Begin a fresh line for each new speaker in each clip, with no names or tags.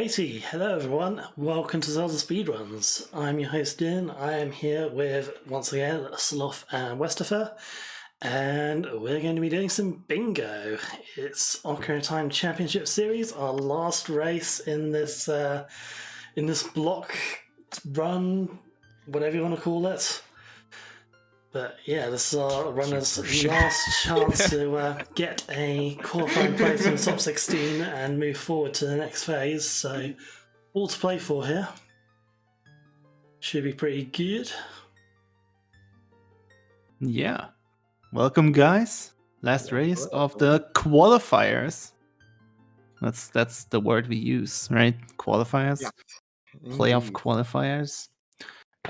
Alrighty, hello everyone, welcome to ZeldaSpeedRuns. I'm your host Din. I am here with, once again, Sloth and Westifer, and we're going to be doing some bingo. It's Ocarina Championship Series, our last race in this block run, whatever you want to call it. But yeah, this is our runner's last chance to get a qualifying place in the top 16 and move forward to the next phase. So, all to play for here. Should be pretty good.
Yeah. Welcome, guys. Last race of the qualifiers. That's the word we use, right? Qualifiers.
Yeah.
Playoff qualifiers.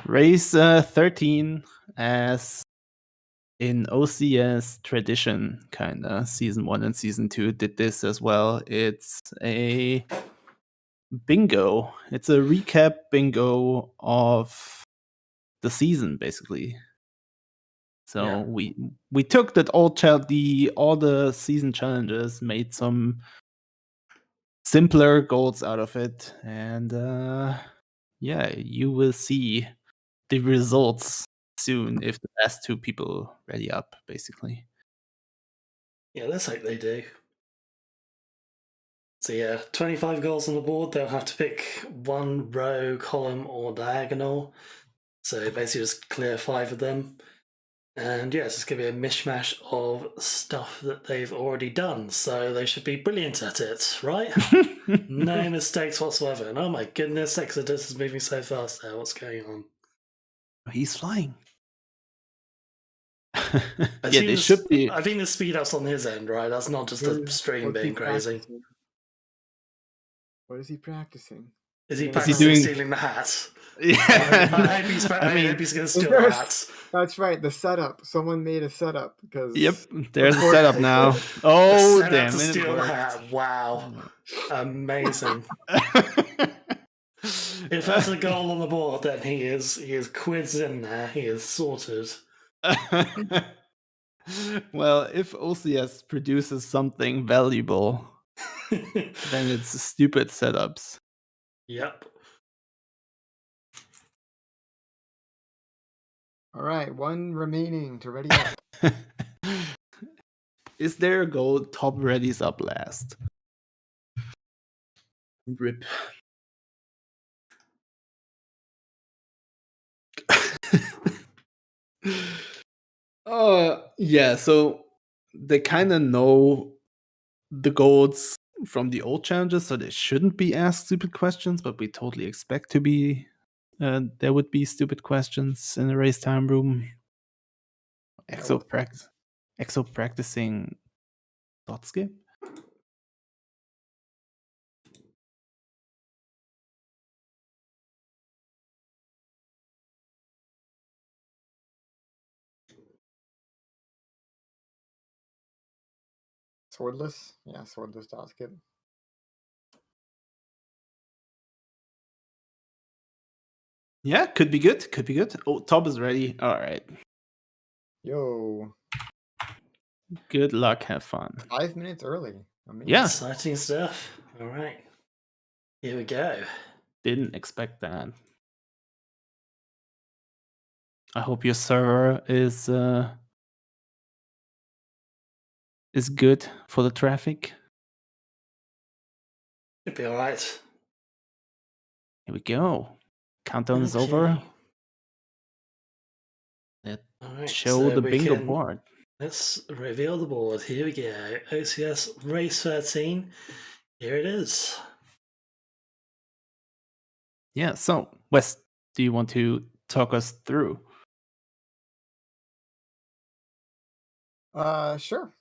Race 13, as in OCS tradition, kinda. Season 1 and Season 2 did this as well. It's a bingo. It's a recap bingo of the season, basically. So
Yeah.
we took that all the season challenges, made some simpler goals out of it, and yeah, you will see the results soon if the last two people ready up, basically.
Yeah, let's hope they do. So yeah, 25 goals on the board. They'll have to pick one row, column, or diagonal. So basically just clear 5 of them. And yeah, it's just going to be a mishmash of stuff that they've already done. So they should be brilliant at it, right? No mistakes whatsoever. And oh my goodness, Exodus is moving so fast now. What's going on?
He's flying.
I
Yeah, they should be.
I think the speed up's on his end, right? That's not just the stream being crazy.
What is he practicing?
Is he
Is he
practicing
doing-
stealing the hat?
Yeah.
I hope he's going to steal the hat.
That's right, the setup. Someone made a setup because
Yep, there's a setup now. Oh,
Set up
damn
to
it.
steal the hat. Wow. Amazing. If that's a goal on the board, then he is quids in there. He is sorted.
Well, if OCS produces something valuable, then it's stupid setups.
Yep.
all right, one remaining to ready up.
Is there a goal top readies up last? Rip. Yeah, so they kind of know the goals from the old challenges, so they shouldn't be asked stupid questions, but we totally expect to be there would be stupid questions in the race time room. Exo practicing dot skip.
Swordless? Yeah, swordless dot skip.
Yeah, could be good. Could be good. Oh, Top is ready. All right.
Yo,
Good luck. Have fun.
5 minutes early. Amazing.
Yeah.
Exciting stuff. All right. Here we go.
Didn't expect that. I hope your server is good for the traffic.
Should be all right.
Here we go. Countdown is over. Let's
All right,
show
so
the
we
bingo
can-
board.
Let's reveal the board. Here we go. OCS Race 13. Here it is.
Yeah, so Wes, do you want to talk us through?
Sure.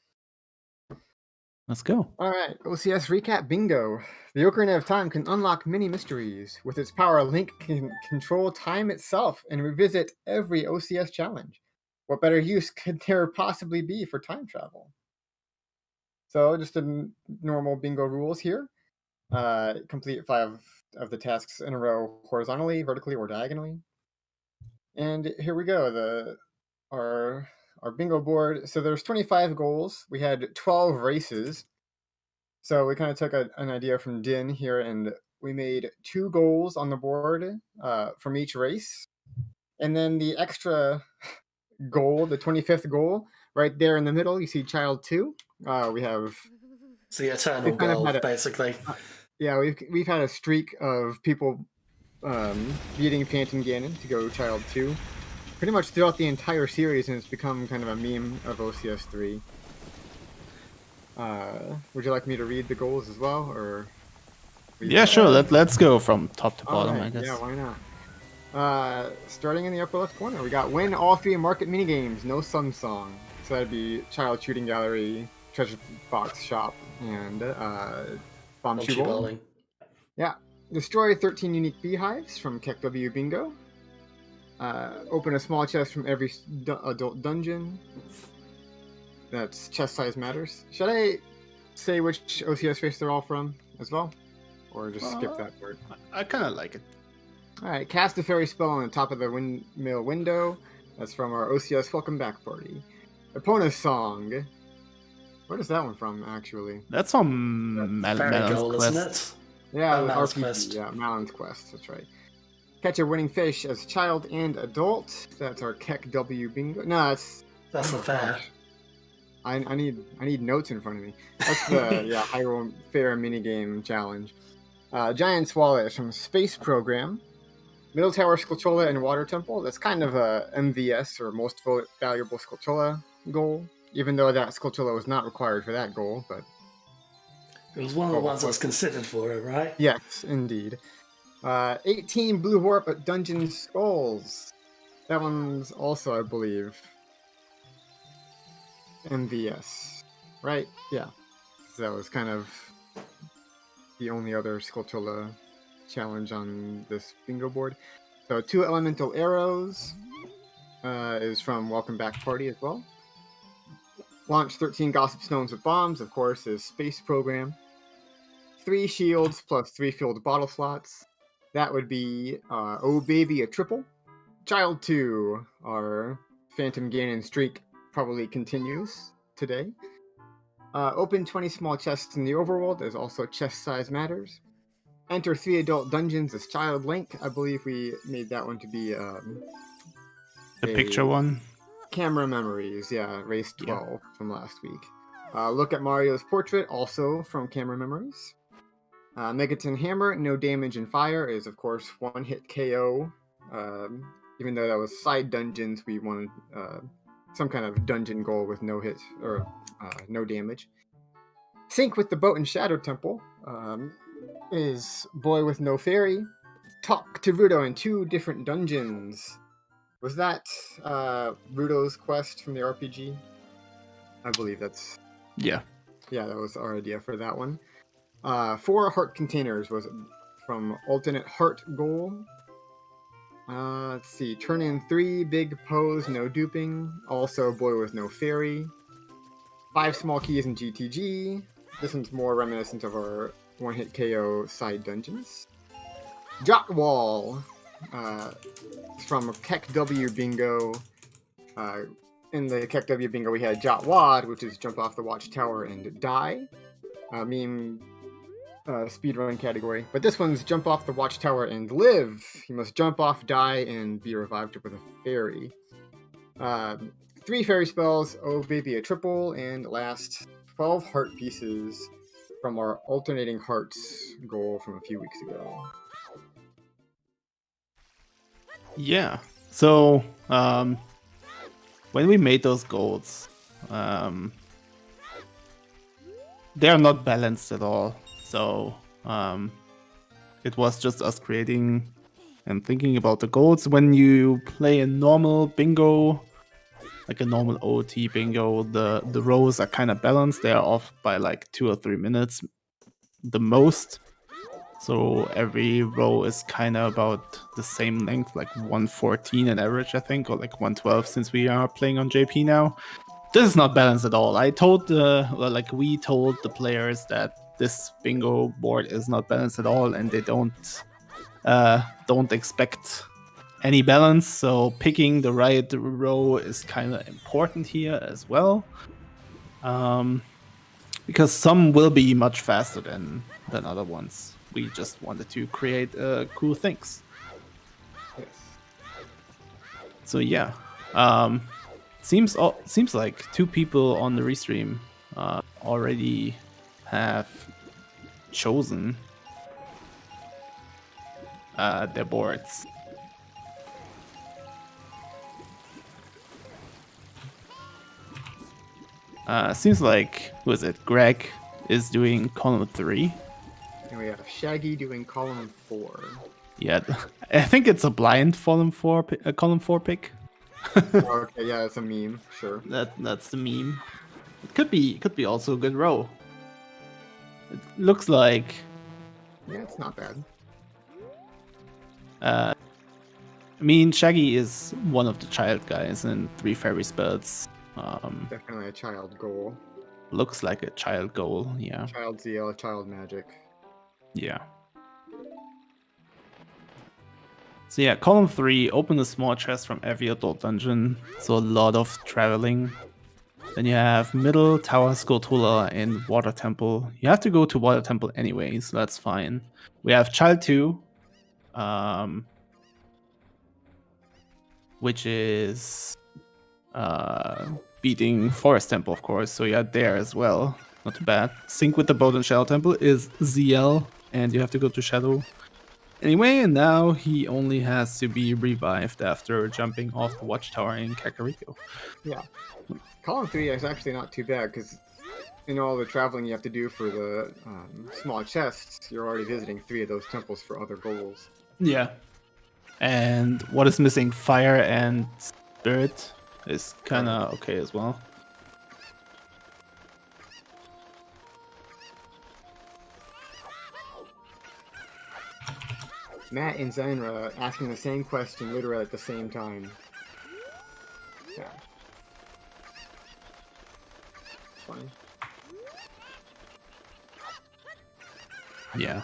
Let's go.
All right, OCS recap bingo. The Ocarina of Time can unlock many mysteries. With its power, Link can control time itself and revisit every OCS challenge. What better use could there possibly be for time travel? So, just the normal bingo rules here. Complete 5 of the tasks in a row horizontally, vertically, or diagonally. And here we go. Our bingo board. So there's 25 goals. We had 12 races. So we kind of took an idea from Din here, and we made 2 goals on the board from each race. And then the extra goal, the 25th goal, right there in the middle, you see Child 2. We have...
It's the eternal
We've kind of
goal,
had a-
basically.
Yeah, we've had a streak of people beating Phantom Ganon to go Child 2. Pretty much throughout the entire series, and it's become kind of a meme of OCS 3. Would you like me to read the goals as well, or?
Yeah, sure. Let's go from top to bottom,
Right,
I guess.
yeah, why not? Starting in the upper left corner, we got win all 3 market minigames, no Sun Song. So that'd be Child Shooting Gallery, Treasure Box Shop, and Bomb Shoe Bowling. Yeah. Destroy 13 unique beehives from KEKW Bingo. Open a small chest from every adult dungeon. That's chest size matters. Should I say which OCS race they're all from as well? Or just skip that word?
I kind of like it.
Alright, cast a fairy spell on the top of the windmill window. That's from our OCS Welcome Back party. Epona Song. Where is that one from, actually?
That's on Melon's Quest.
Isn't it?
Yeah,
Malon's
RPG.
Quest.
Yeah, Malon's Quest. That's right. Catch a winning fish as child and adult. That's our KEKW Bingo. No,
That's not fair.
I need notes in front of me. That's the Hyrule Fair minigame challenge. Giant Swallow from Space Program. Middle Tower Skulltula and Water Temple. That's kind of a MVS, or Most Valuable Skulltula goal. Even though that Skulltula was not required for that goal, but
It was one of the ones that was considered for it, right?
yes, indeed. 18 Blue Warp at Dungeon Skulls. That one's also, I believe, MVS, right? Yeah. So that was kind of the only other Skulltula challenge on this bingo board. So 2 Elemental Arrows is from Welcome Back Party as well. Launch 13 Gossip Stones with Bombs, of course, is Space Program. 3 shields plus 3 filled bottle slots. That would be Oh Baby, a triple. Child 2, our Phantom Ganon streak probably continues today. Open 20 small chests in the overworld, as also chest size matters. Enter 3 adult dungeons as Child Link. I believe we made that one to be
The picture one.
Camera Memories, yeah, race 12 from last week. Look at Mario's portrait, also from Camera Memories. Megaton Hammer, no damage and fire, is of course one hit KO. Even though that was side dungeons, we wanted some kind of dungeon goal with no hit or no damage. Sync with the Boat and Shadow Temple is Boy with No Fairy. Talk to Rudo in 2 different dungeons. Was that Rudo's quest from the RPG? I believe that's...
Yeah.
Yeah, that was our idea for that one. 4 heart containers was from Alternate Heart Goal. Let's see. Turn in 3 big pose, no duping. Also Boy with No Fairy. 5 small keys in GTG. This one's more reminiscent of our one-hit KO side dungeons. Jot Wall. From KEKW Bingo. In the KEKW Bingo, we had Jot Wad, which is jump off the watchtower and die. Meme speedrun category. But this one's jump off the watchtower and live. You must jump off, die, and be revived with a fairy. 3 fairy spells, Oh Baby, a triple, and last 12 heart pieces from our alternating hearts goal from a few weeks ago.
Yeah. So, when we made those goals, they are not balanced at all. So, it was just us creating and thinking about the goals. When you play a normal bingo, like a normal OT bingo, the rows are kind of balanced. They are off by like 2 or 3 minutes, the most. So every row is kind of about the same length, like 114 on average, I think, or like 112 since we are playing on JP now. This is not balanced at all. We told the players that this bingo board is not balanced at all, and they don't expect any balance. So picking the right row is kind of important here as well, because some will be much faster than other ones. We just wanted to create cool things.
Yes.
So yeah, seems like 2 people on the restream already have chosen their boards. Seems like, who is it? Greg is doing column 3.
And we have Shaggy doing column 4.
Yeah, I think it's a blind column 4 pick.
Okay, yeah, it's a meme, sure.
That's the meme. It could be also a good row. It looks like
Yeah, it's not bad.
I mean, Shaggy is one of the child guys in 3 fairy spells.
Definitely a child goal.
Looks like a child goal, yeah.
Child ZL, child magic.
Yeah. So yeah, column 3, open a small chest from every adult dungeon. So a lot of traveling. Then you have middle, tower, Skulltula, and water temple. You have to go to water temple anyway, so that's fine. We have child 2, which is beating forest temple, of course. So yeah, there as well. Not too bad. Sync with the boat and shadow temple is ZL, and you have to go to shadow. Anyway, and now he only has to be revived after jumping off the watchtower in Kakariko.
Yeah. Column 3 is actually not too bad, because in all the traveling you have to do for the small chests, you're already visiting 3 of those temples for other goals.
Yeah. And what is missing? Fire and spirit is kind of okay as well.
Matt and Zenra asking the same question literally at the same time. Yeah. It's funny.
Yeah.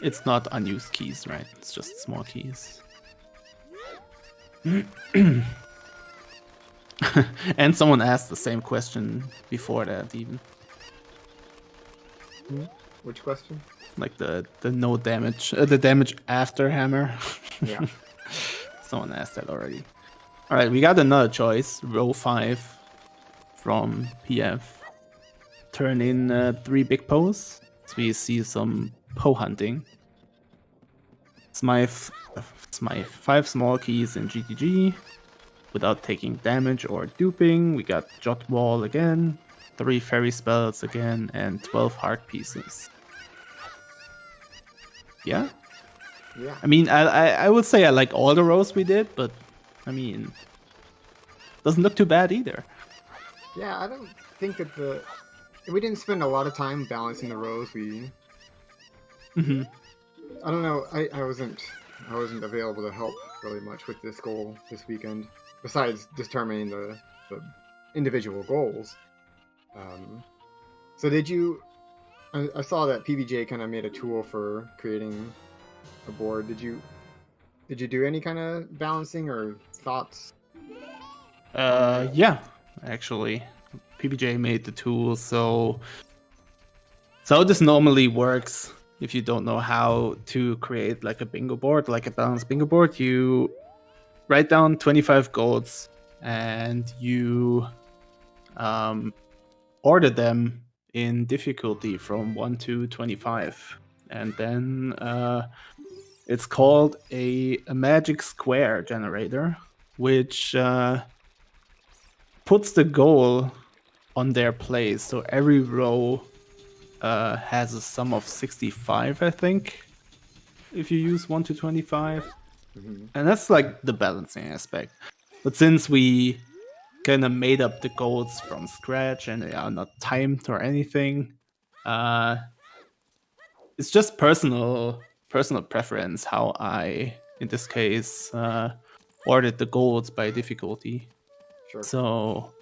It's not unused keys, right? It's just small keys. And someone asked the same question before that even.
Which question?
Like the no damage, the damage after hammer.
Yeah.
Someone asked that already. All right, we got another choice. Row 5 from PF. Turn in 3 big poes. So we see some poe hunting. Smite 5 small keys in GTG without taking damage or duping. We got Jot Wall again, 3 fairy spells again, and 12 heart pieces. Yeah?
Yeah.
I mean, I would say I like all the rows we did, but I mean, doesn't look too bad either.
Yeah, I don't think that we didn't spend a lot of time balancing the rows.
Mm-hmm.
I don't know. I wasn't available to help really much with this goal this weekend. Besides determining the individual goals. So did you? I saw that PBJ kind of made a tool for creating a board. Did you do any kind of balancing or thoughts?
Yeah, actually, PBJ made the tool. So how this normally works, if you don't know how to create like a bingo board, like a balanced bingo board, you write down 25 golds and you order them in difficulty from 1 to 25. And then it's called a magic square generator, which puts the goal on their place. So every row has a sum of 65, I think, if you use 1 to 25.
Mm-hmm.
And that's like the balancing aspect. But since we kind of made up the goals from scratch and they are not timed or anything, it's just personal preference how I, in this case, ordered the goals by difficulty.
Sure.
So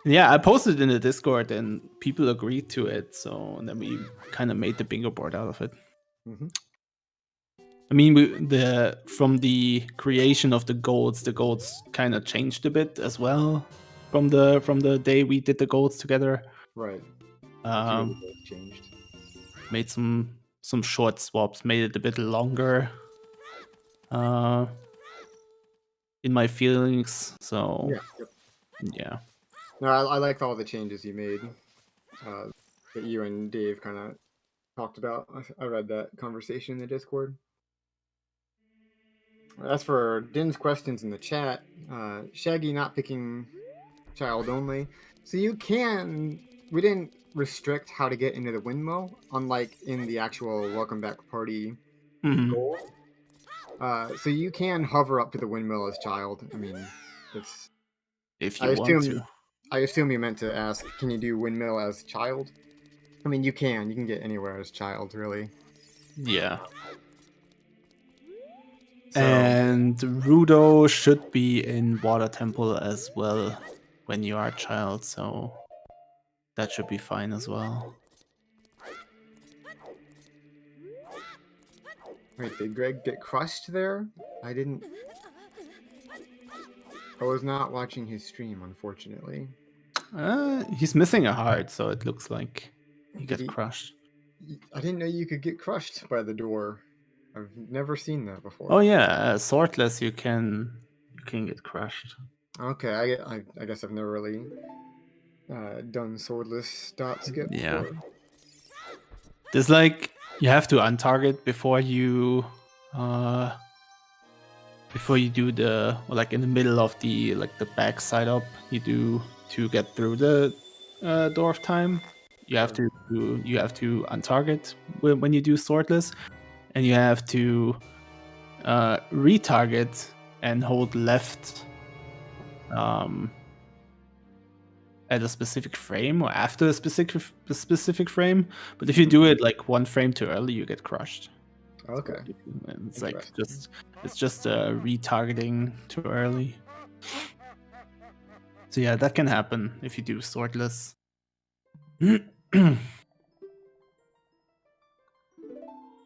yeah, I posted in the Discord and people agreed to it. So and then we kind of made the bingo board out of it.
Mm-hmm.
I mean, from the creation of the goals kind of changed a bit as well from the day we did the goals together.
Right. A few of the goals changed.
Made some short swaps, made it a bit longer. In my feelings, so yeah.
No, I liked all the changes you made. That you and Dave kind of talked about. I read that conversation in the Discord. As for Din's questions in the chat, Shaggy not picking child only. So you can. We didn't restrict how to get into the windmill, unlike in the actual Welcome Back Party goal. So you can hover up to the windmill as child. I mean, it's.
If you want to.
I assume you meant to ask, can you do windmill as child? I mean, you can. You can get anywhere as child, really.
Yeah.
So,
and Rudo should be in Water Temple as well when you are a child, so that should be fine as well.
Wait, did Greg get crushed there? I didn't. I was not watching his stream, unfortunately.
He's missing a heart, so it looks like he got
Did he-
crushed.
I didn't know you could get crushed by the door. I've never seen that before.
Oh yeah, swordless you can get crushed.
Okay, I guess I've never really done swordless dot skip
Yeah.
before.
There's like you have to untarget before you do the, like in the middle of the back side up you do to get through the door of time. You have to untarget when you do swordless, and you have to retarget and hold left at a specific frame or after a specific frame. But if you do it like one frame too early, you get crushed.
Okay.
It's like just retargeting too early. So yeah, that can happen if you do swordless.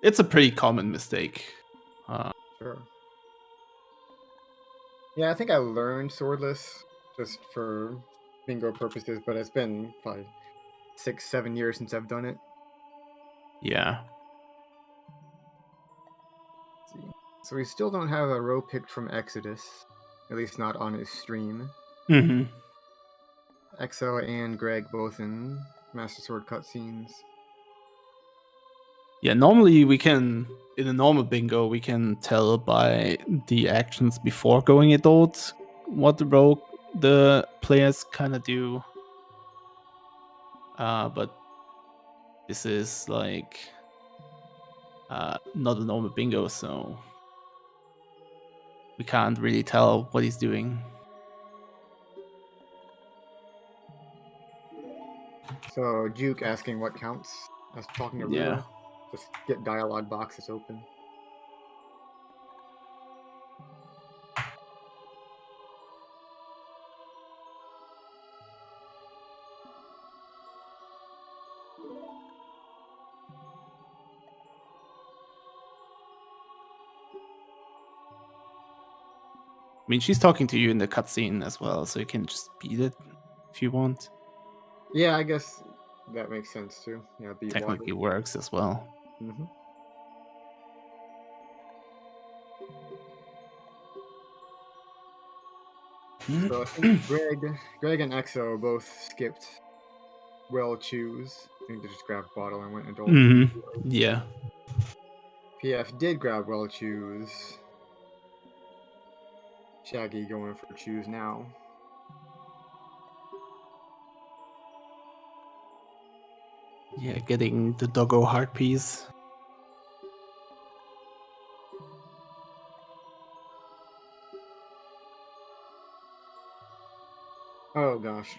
It's a pretty common mistake.
Sure. Yeah, I think I learned swordless just for bingo purposes, but it's been probably 6-7 years since I've done it.
Yeah.
Let's see. So we still don't have a row picked from Exodus, at least not on his stream.
Mm-hmm.
Exo and Greg both in Master Sword cutscenes.
Yeah, normally we can, in a normal bingo, we can tell by the actions before going adult what the players kind of do. But this is like not a normal bingo, so we can't really tell what he's doing.
So Juke asking what counts as talking to Rudo.
Yeah.
Just get dialogue boxes open.
I mean, she's talking to you in the cutscene as well, so you can just beat it if you want.
Yeah, I guess that makes sense too. Yeah, beat
Technically works as well.
Mm-hmm. So I think Greg and Exo both skipped Well Choose. I think they just grabbed bottle and went adult.
Mm-hmm. Yeah.
PF did grab Well Choose. Shaggy going for Choose now.
Yeah, getting the doggo heart piece.
Oh gosh.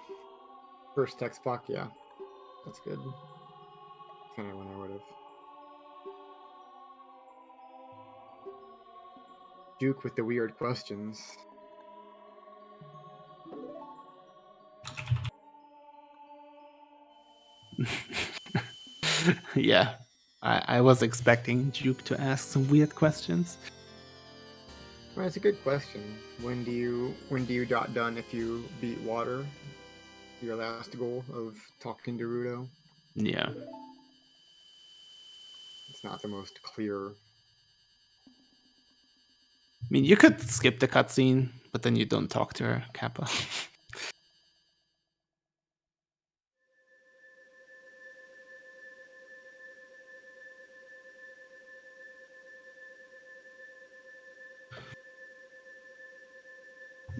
First text block, yeah. That's good. Kind of when I would have. Duke with the weird questions.
Yeah. I was expecting Duke to ask some weird questions.
Well, it's a good question. When do you dot done if you beat water? Your last goal of talking to Rudo?
Yeah.
It's not the most clear.
I mean, you could skip the cutscene, but then you don't talk to her, Kappa.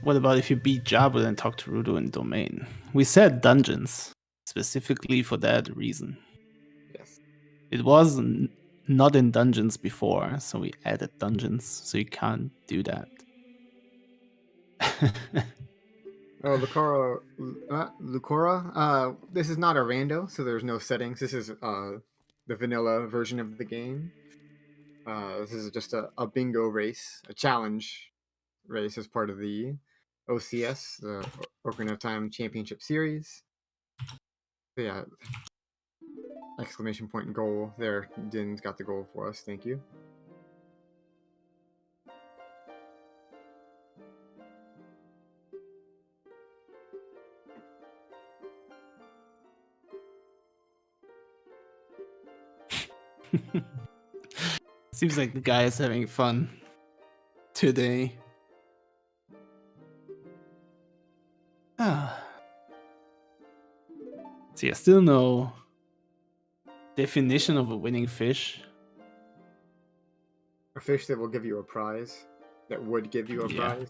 What about if you beat Jabu and talk to Rudo in Domain? We said dungeons, specifically for that reason.
Yes.
It was not in dungeons before, so we added dungeons, so you can't do that.
Oh, Lucora. This is not a rando, so there's no settings. This is the vanilla version of the game. This is just a bingo race, a challenge race as part of the OCS, the Ocarina of Time Championship Series. So yeah, exclamation point goal there. Din's got the goal for us. Thank you.
Seems like the guy is having fun today. See, I still no definition of a winning fish.
A fish that will give you a prize. That would give you a prize.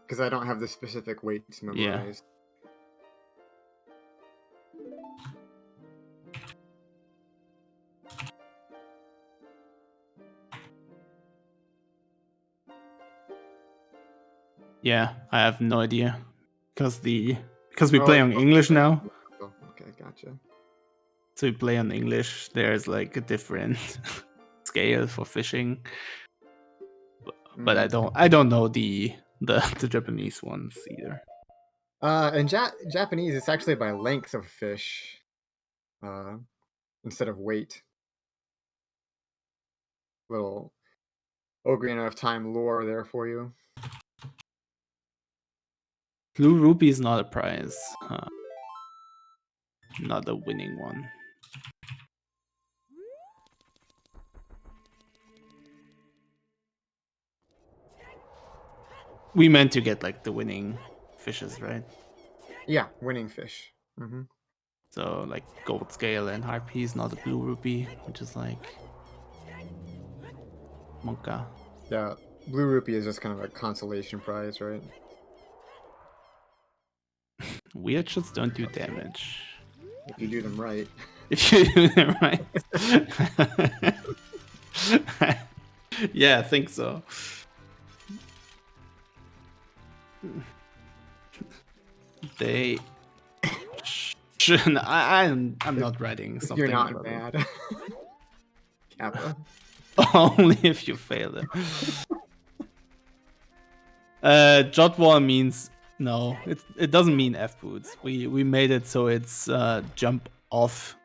Because I don't have the specific weights memorized.
Yeah, I have no idea. Because we play on English now.
Okay, gotcha.
So we play on English. There's like a different scale for fishing. But I don't know the Japanese ones either.
In Japanese, it's actually by length of fish, instead of weight. Little Ocarina of Time lore there for you.
Blue Rupee is not a prize. Not a winning one. We meant to get like the winning fishes, right?
Yeah, winning fish. Mm-hmm.
So like gold scale and harpy is not a blue rupee, which is like monka.
Yeah, blue rupee is just kind of a consolation prize, right?
Weird shots don't do damage.
If you do them right.
If you do them right. Yeah, I think so. They shouldn't. I'm not writing something.
You're not mad. Kappa.
Only if you fail them. Jotwall means no. It doesn't mean F boots. We made it so it's jump off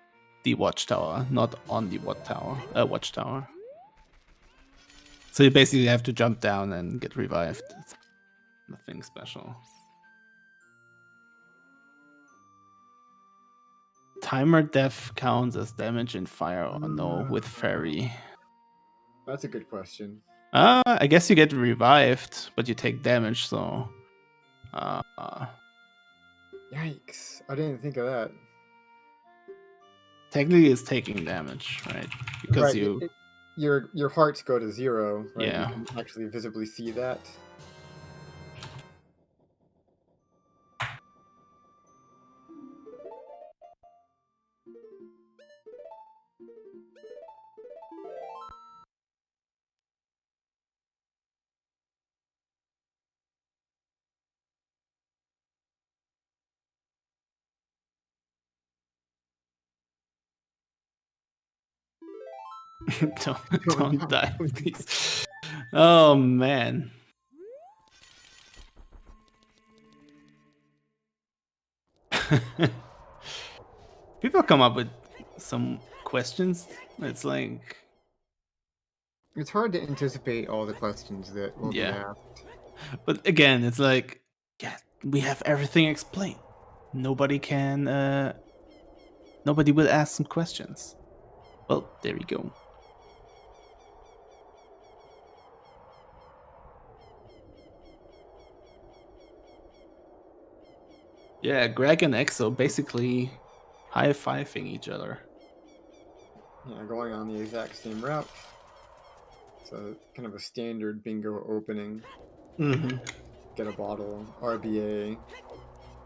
the watchtower, not on the watchtower. So you basically have to jump down and get revived. It's nothing special. Timer death counts as damage in fire or no with fairy?
That's a good question.
I guess you get revived, but you take damage, so...
Yikes. I didn't think of that.
Technically it's taking damage, right? Because
right. Your hearts go to 0, right?
Yeah.
You can actually visibly see that.
don't die, please. Oh man. People come up with some questions. It's like
it's hard to anticipate all the questions that will be asked.
But again, it's like, yeah, we have everything explained. Nobody will ask some questions. Well, there we go. Yeah, Greg and Exo basically high-fiving each other.
Yeah, going on the exact same route. So kind of a standard bingo opening.
Mm-hmm.
Get a bottle, RBA,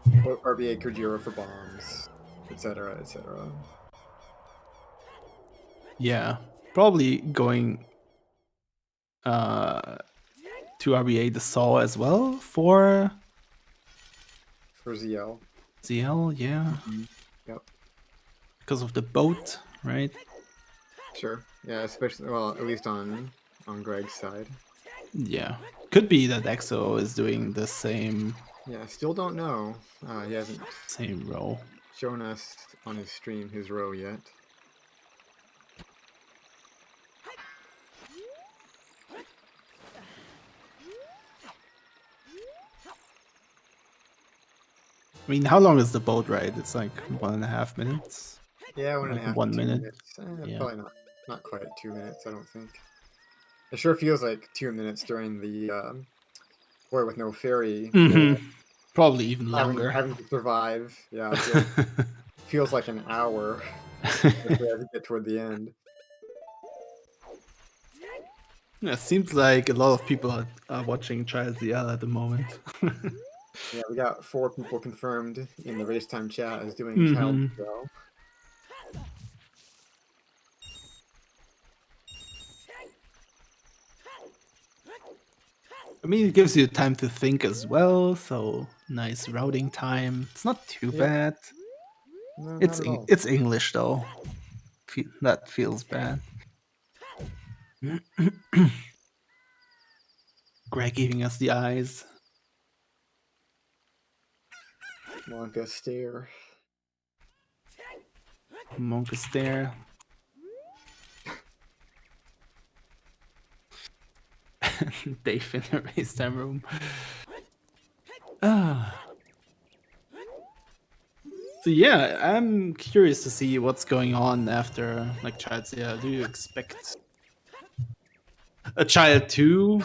RBA Kujira for bombs, etc., etc.
Yeah, probably going to RBA the Saw as well for
ZL.
ZL, yeah.
Yep.
Because of the boat, right?
Sure. Yeah, especially well, at least on Greg's side.
Yeah. Could be that Exo is doing the same
Yeah, still don't know. He hasn't
role.
shown us on his stream his row yet.
I mean, how long is the boat ride? It's like 1.5 minutes.
Yeah,
Like
1.5
1
2
minute.
minutes.
Yeah.
Probably not quite 2 minutes, I don't think. It sure feels like 2 minutes during the Boy with No Fairy.
Mm-hmm. Probably even longer.
Having to survive. Yeah, feels like an hour as we get toward the end.
Yeah, it seems like a lot of people are watching Child ZL at the moment.
Yeah, we got 4 people confirmed in the race time chat as doing Child
Mm-hmm.
ZL.
I mean, it gives you time to think as well, so nice routing time. It's not too bad.
No,
It's
not at all.
it's English though. That feels bad. Greg giving us the eyes.
Wonka stare.
Monk is there. Dave in the race time room. So yeah, I'm curious to see what's going on after like Child ZL. Do you expect a Child 2?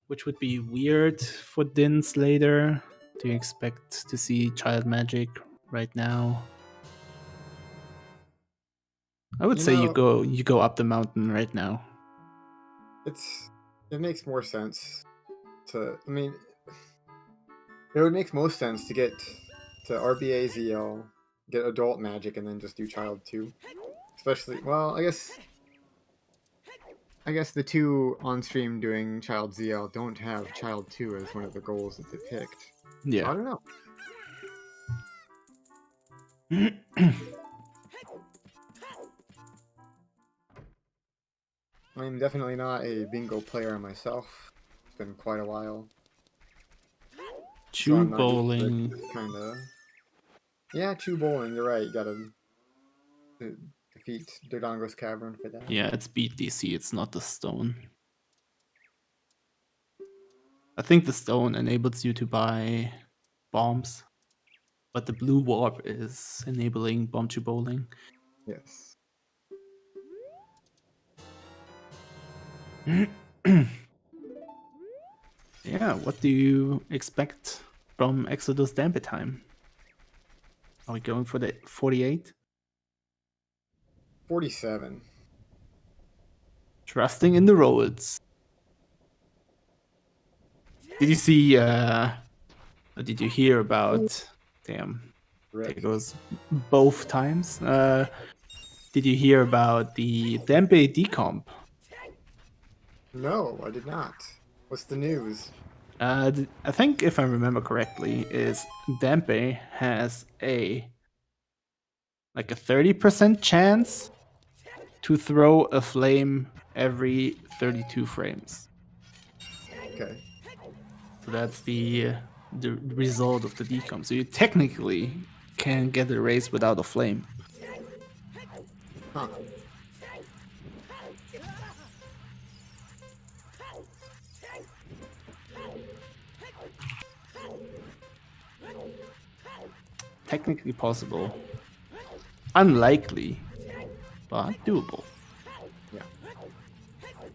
Which would be weird for Dins later. Do you expect to see Child Magic right now? I would say you go up the mountain right now.
It makes more sense to. I mean, it would make most sense to get to RBA ZL, get Adult Magic, and then just do Child 2. Especially, well, I guess the 2 on stream doing Child ZL don't have Child 2 as one of the goals that they picked.
Yeah.
So I don't know. I'm definitely not a bingo player myself. It's been quite a while.
Chew bowling.
Kinda. Yeah, chew bowling. You're right. You gotta defeat Dodongo's Cavern for that.
Yeah, it's beat DC. It's not the stone. I think the stone enables you to buy bombs, but the blue warp is enabling bomb chew bowling.
Yes.
Yeah, what do you expect from Exodus Dampe time? Are we going for the 48?
47.
Trusting in the rolls. Did you see, did you hear about, damn,
Rick.
it goes both times. Did you hear about the Dampe decomp?
No, I did not. What's the news?
I think if I remember correctly, is Dampe has a 30% chance to throw a flame every 32 frames.
Okay.
So that's the result of the decomp. So you technically can get a race without a flame.
Huh.
technically possible. Unlikely, but doable.
Yeah.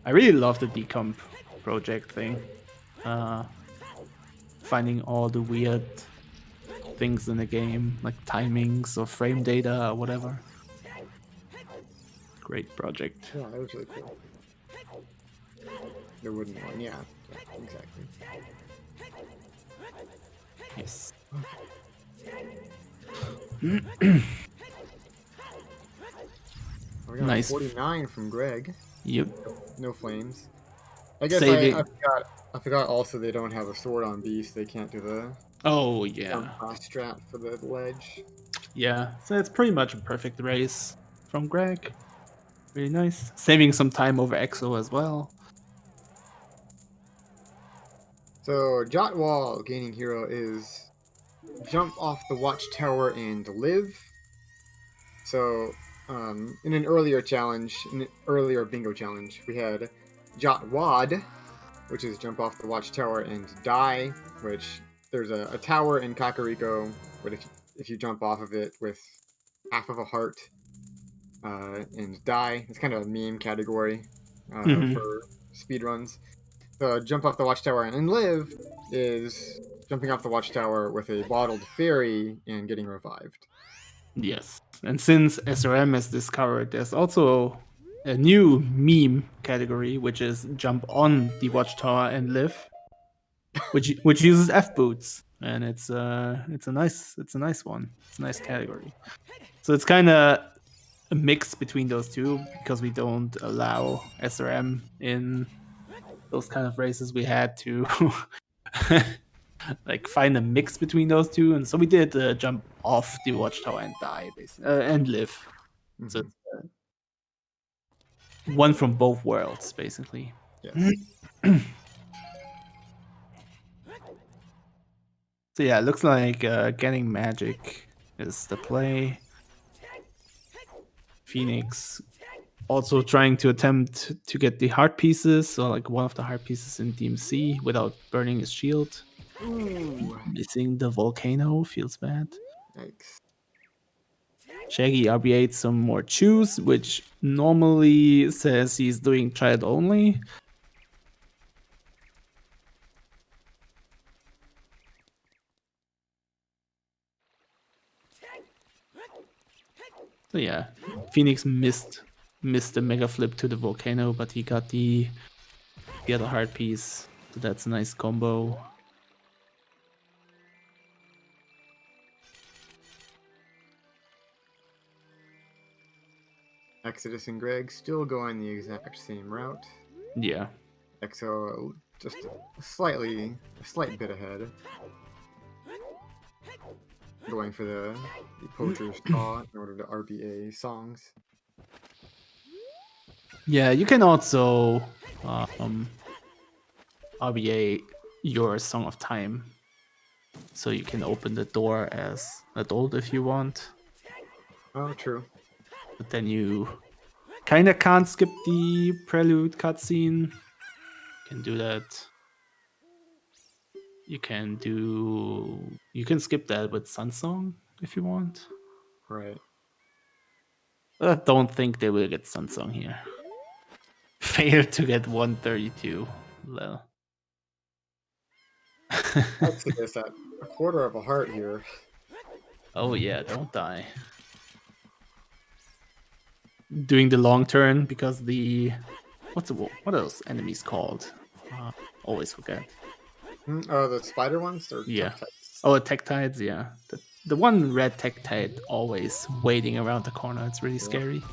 I really love the decomp project thing. Finding all the weird things in the game, like timings or frame data or whatever. Great project.
Yeah, that was really cool. The wooden one, yeah, exactly.
Yes.
We got
Nice.
49 from Greg.
Yep.
No flames. I guess
Saving.
I forgot also they don't have a sword on Beast. They can't do the
Oh yeah.
jump strat for the ledge.
Yeah. So it's pretty much a perfect race from Greg. Really nice. Saving some time over Exo as well.
So Jot Wall gaining hero is jump off the watchtower and live. So in an earlier bingo challenge, we had Jot Wad, which is jump off the watchtower and die, which there's a tower in Kakariko, but if you jump off of it with half of a heart and die, it's kind of a meme category for speedruns. Jump off the watchtower and live is jumping off the watchtower with a bottled fairy and getting revived.
Yes. And since SRM has discovered, there's also a new meme category, which is jump on the watchtower and live, which uses F boots, and it's a nice one. It's a nice category. So it's kind of a mix between those two because we don't allow SRM in those kind of races. We had to like find a mix between those two, and so we did jump off the watchtower and die, basically, and live. Mm-hmm. So it's, one from both worlds, basically.
Yes.
So yeah, it looks like getting magic is the play. Phoenix also trying to attempt to get the heart pieces, or like one of the heart pieces in DMC without burning his shield.
Ooh.
Missing the volcano feels bad.
Yikes.
Shaggy RB8 some more chews, which normally says he's doing child only. So yeah, Phoenix missed the mega flip to the volcano, but he got the other heart piece. So that's a nice combo.
Exodus and Greg still going the exact same route.
Yeah.
Exo just a slight bit ahead. Going for the poacher's claw in order to RBA songs.
Yeah, you can also RBA your Song of Time. So you can open the door as adult if you want.
Oh, true.
But then you kind of can't skip the prelude cutscene. You can do that. You can skip that with Sun Song if you want.
Right.
I don't think they will get Sun Song here. Failed to get 132. Well.
Exodus at a quarter of a heart here.
Oh yeah, don't die. Doing the long turn because what are those enemies called? Always forget.
Oh, the spider ones? Or
yeah. Oh, Tektides, yeah. The one red Tektide always waiting around the corner. It's really scary.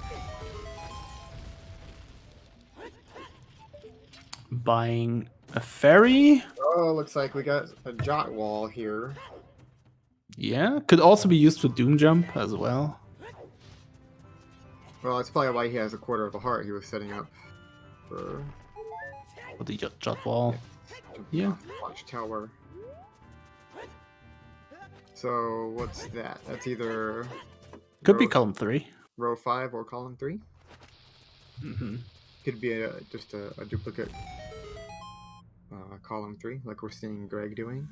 Buying a ferry.
Oh, looks like we got a Jot Wall here.
Yeah, could also be used for Doom Jump as well.
Well, that's probably why he has a quarter of a heart. He was setting up for
the Jot Wall. Yeah.
Watchtower. So what's that? That's either
could be column 3,
row 5, or column 3.
Mm-hmm.
Could be just a duplicate column 3, like we're seeing Greg doing.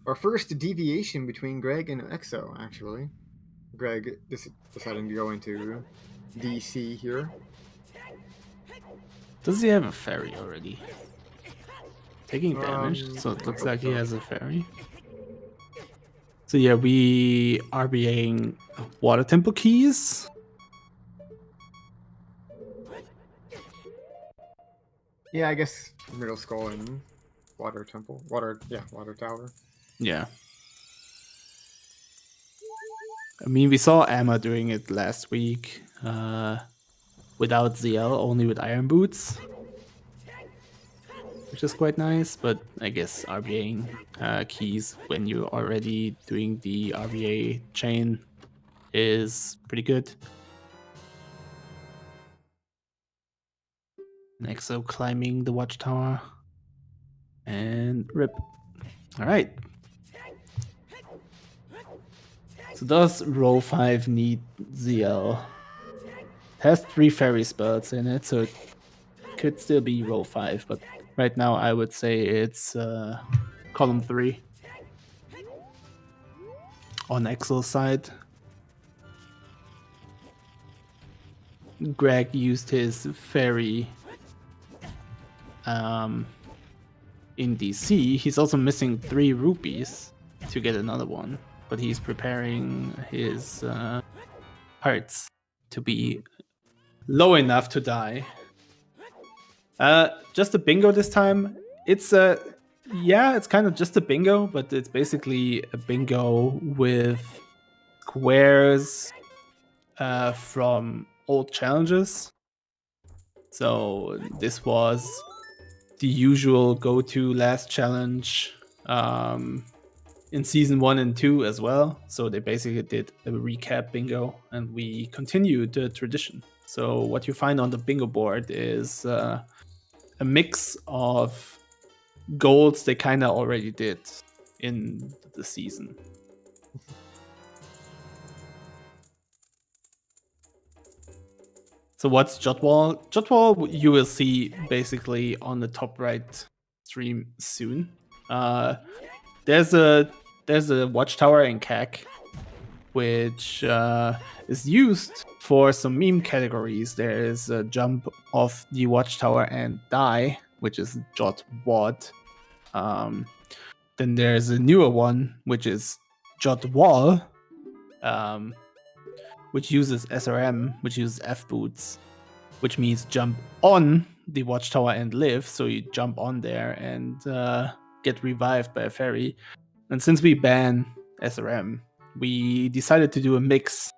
our first deviation between Greg and Exo, actually. Greg deciding to go into DC here.
Does he have a fairy already? Taking damage, so it looks like he has a fairy. So yeah, we are being Water Temple keys.
Yeah, I guess Middle Skull and Water Temple. Water Tower.
Yeah. I mean, we saw Emma doing it last week without ZL, only with Iron Boots, which is quite nice, but I guess RBAing keys when you're already doing the RBA chain is pretty good. Nexo climbing the watchtower. And rip. Alright. So does row 5 need ZL? It has 3 fairy spells in it, so it could still be row 5, but right now I would say it's column 3 on Exo's side. Greg used his fairy in DC. He's also missing 3 rupees to get another one, but he's preparing his hearts to be low enough to die. Just a bingo this time. It's it's kind of just a bingo, but it's basically a bingo with squares from old challenges. So this was the usual go-to last challenge in season 1 and 2 as well. So they basically did a recap bingo, and we continued the tradition. So what you find on the bingo board is a mix of goals they kind of already did in the season. So what's Jotwall? Jotwall you will see basically on the top right stream soon. There's a watchtower in CAC, which is used for some meme categories. There is a jump off the watchtower and die, which is Jotwad. Then there's a newer one, which is Jotwall, which uses SRM, which uses F boots, which means jump on the watchtower and live. So you jump on there and get revived by a fairy. And since we ban SRM, we decided to do a mix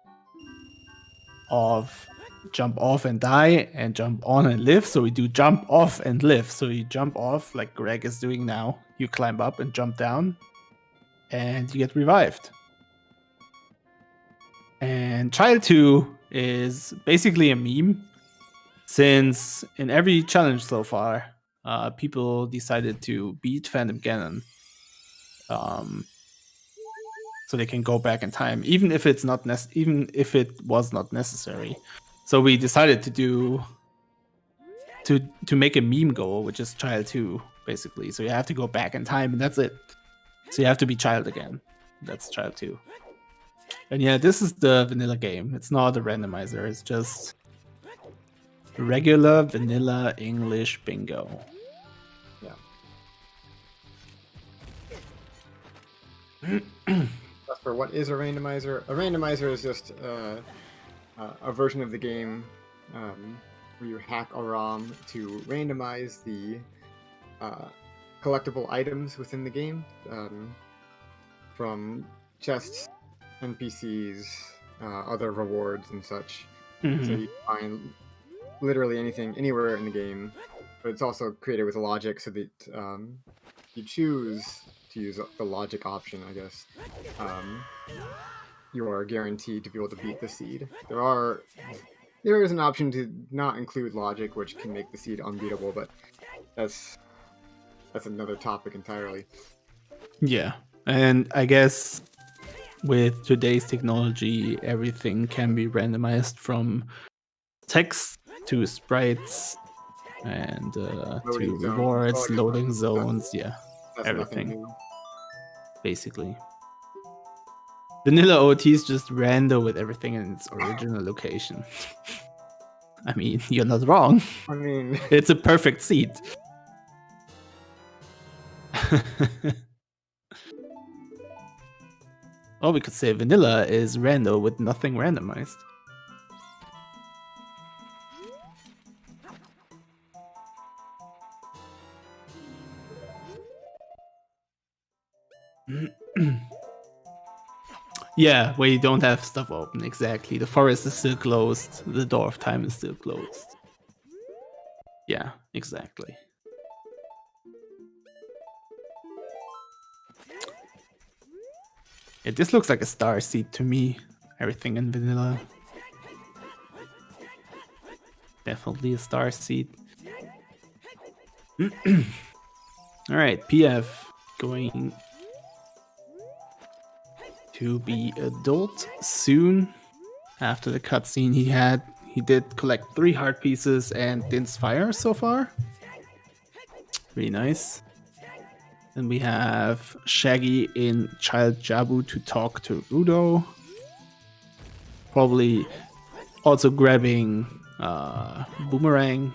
of jump off and die and jump on and live. So we do jump off and live. So you jump off like Greg is doing now. You climb up and jump down and you get revived. And Child 2 is basically a meme, since in every challenge so far, people decided to beat Phantom Ganon, so they can go back in time, even if it's not even if it was not necessary. So we decided to make a meme goal, which is Child 2, basically. So you have to go back in time, and that's it. So you have to be Child again. That's Child 2. And yeah, this is the vanilla game. It's not a randomizer. It's just regular vanilla English bingo.
Yeah. As for what is a randomizer is just a version of the game where you hack a ROM to randomize the collectible items within the game, from chests, NPCs, other rewards and such.
Mm-hmm.
So you can find literally anything anywhere in the game, but it's also created with logic so that you choose to use the logic option, I guess. You are guaranteed to be able to beat the seed. There is an option to not include logic, which can make the seed unbeatable, but that's another topic entirely.
Yeah, and I guess with today's technology, everything can be randomized from text to sprites and to rewards, loading zones, yeah,
That's
everything.
nothing new.
basically. Vanilla OT is just random with everything in its original location. I mean, you're not wrong.
I mean,
It's a perfect seed. Or we could say vanilla is rando with nothing randomized. Yeah, where you don't have stuff open, exactly. The forest is still closed, the door of time is still closed. Yeah, exactly. Yeah, this looks like a star seed to me. Everything in vanilla. Definitely a star seed. Alright, PF going to be adult soon. After the cutscene he did collect 3 heart pieces and Din's Fire so far. Really nice. Then we have Shaggy in Child Jabu to talk to Udo. Probably also grabbing Boomerang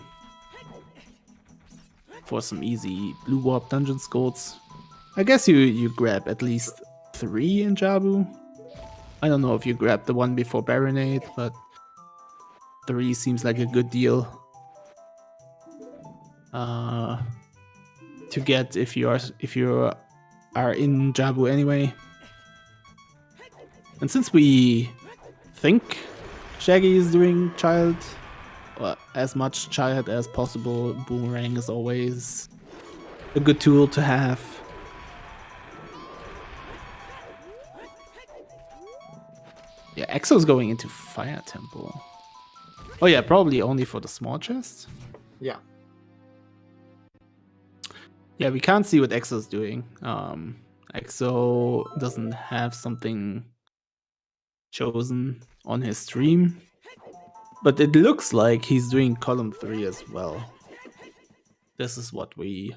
for some easy Blue Warp Dungeon Scolds. I guess you grab at least 3 in Jabu. I don't know if you grab the one before Baronade, but 3 seems like a good deal to get if you are in Jabu anyway. And since we think Shaggy is doing child, as much child as possible, Boomerang is always a good tool to have. Yeah, Exo's going into Fire Temple. Oh yeah, probably only for the small chest.
yeah.
Yeah, we can't see what Exo's doing. Exo doesn't have something chosen on his stream, but it looks like he's doing column 3 as well. This is what we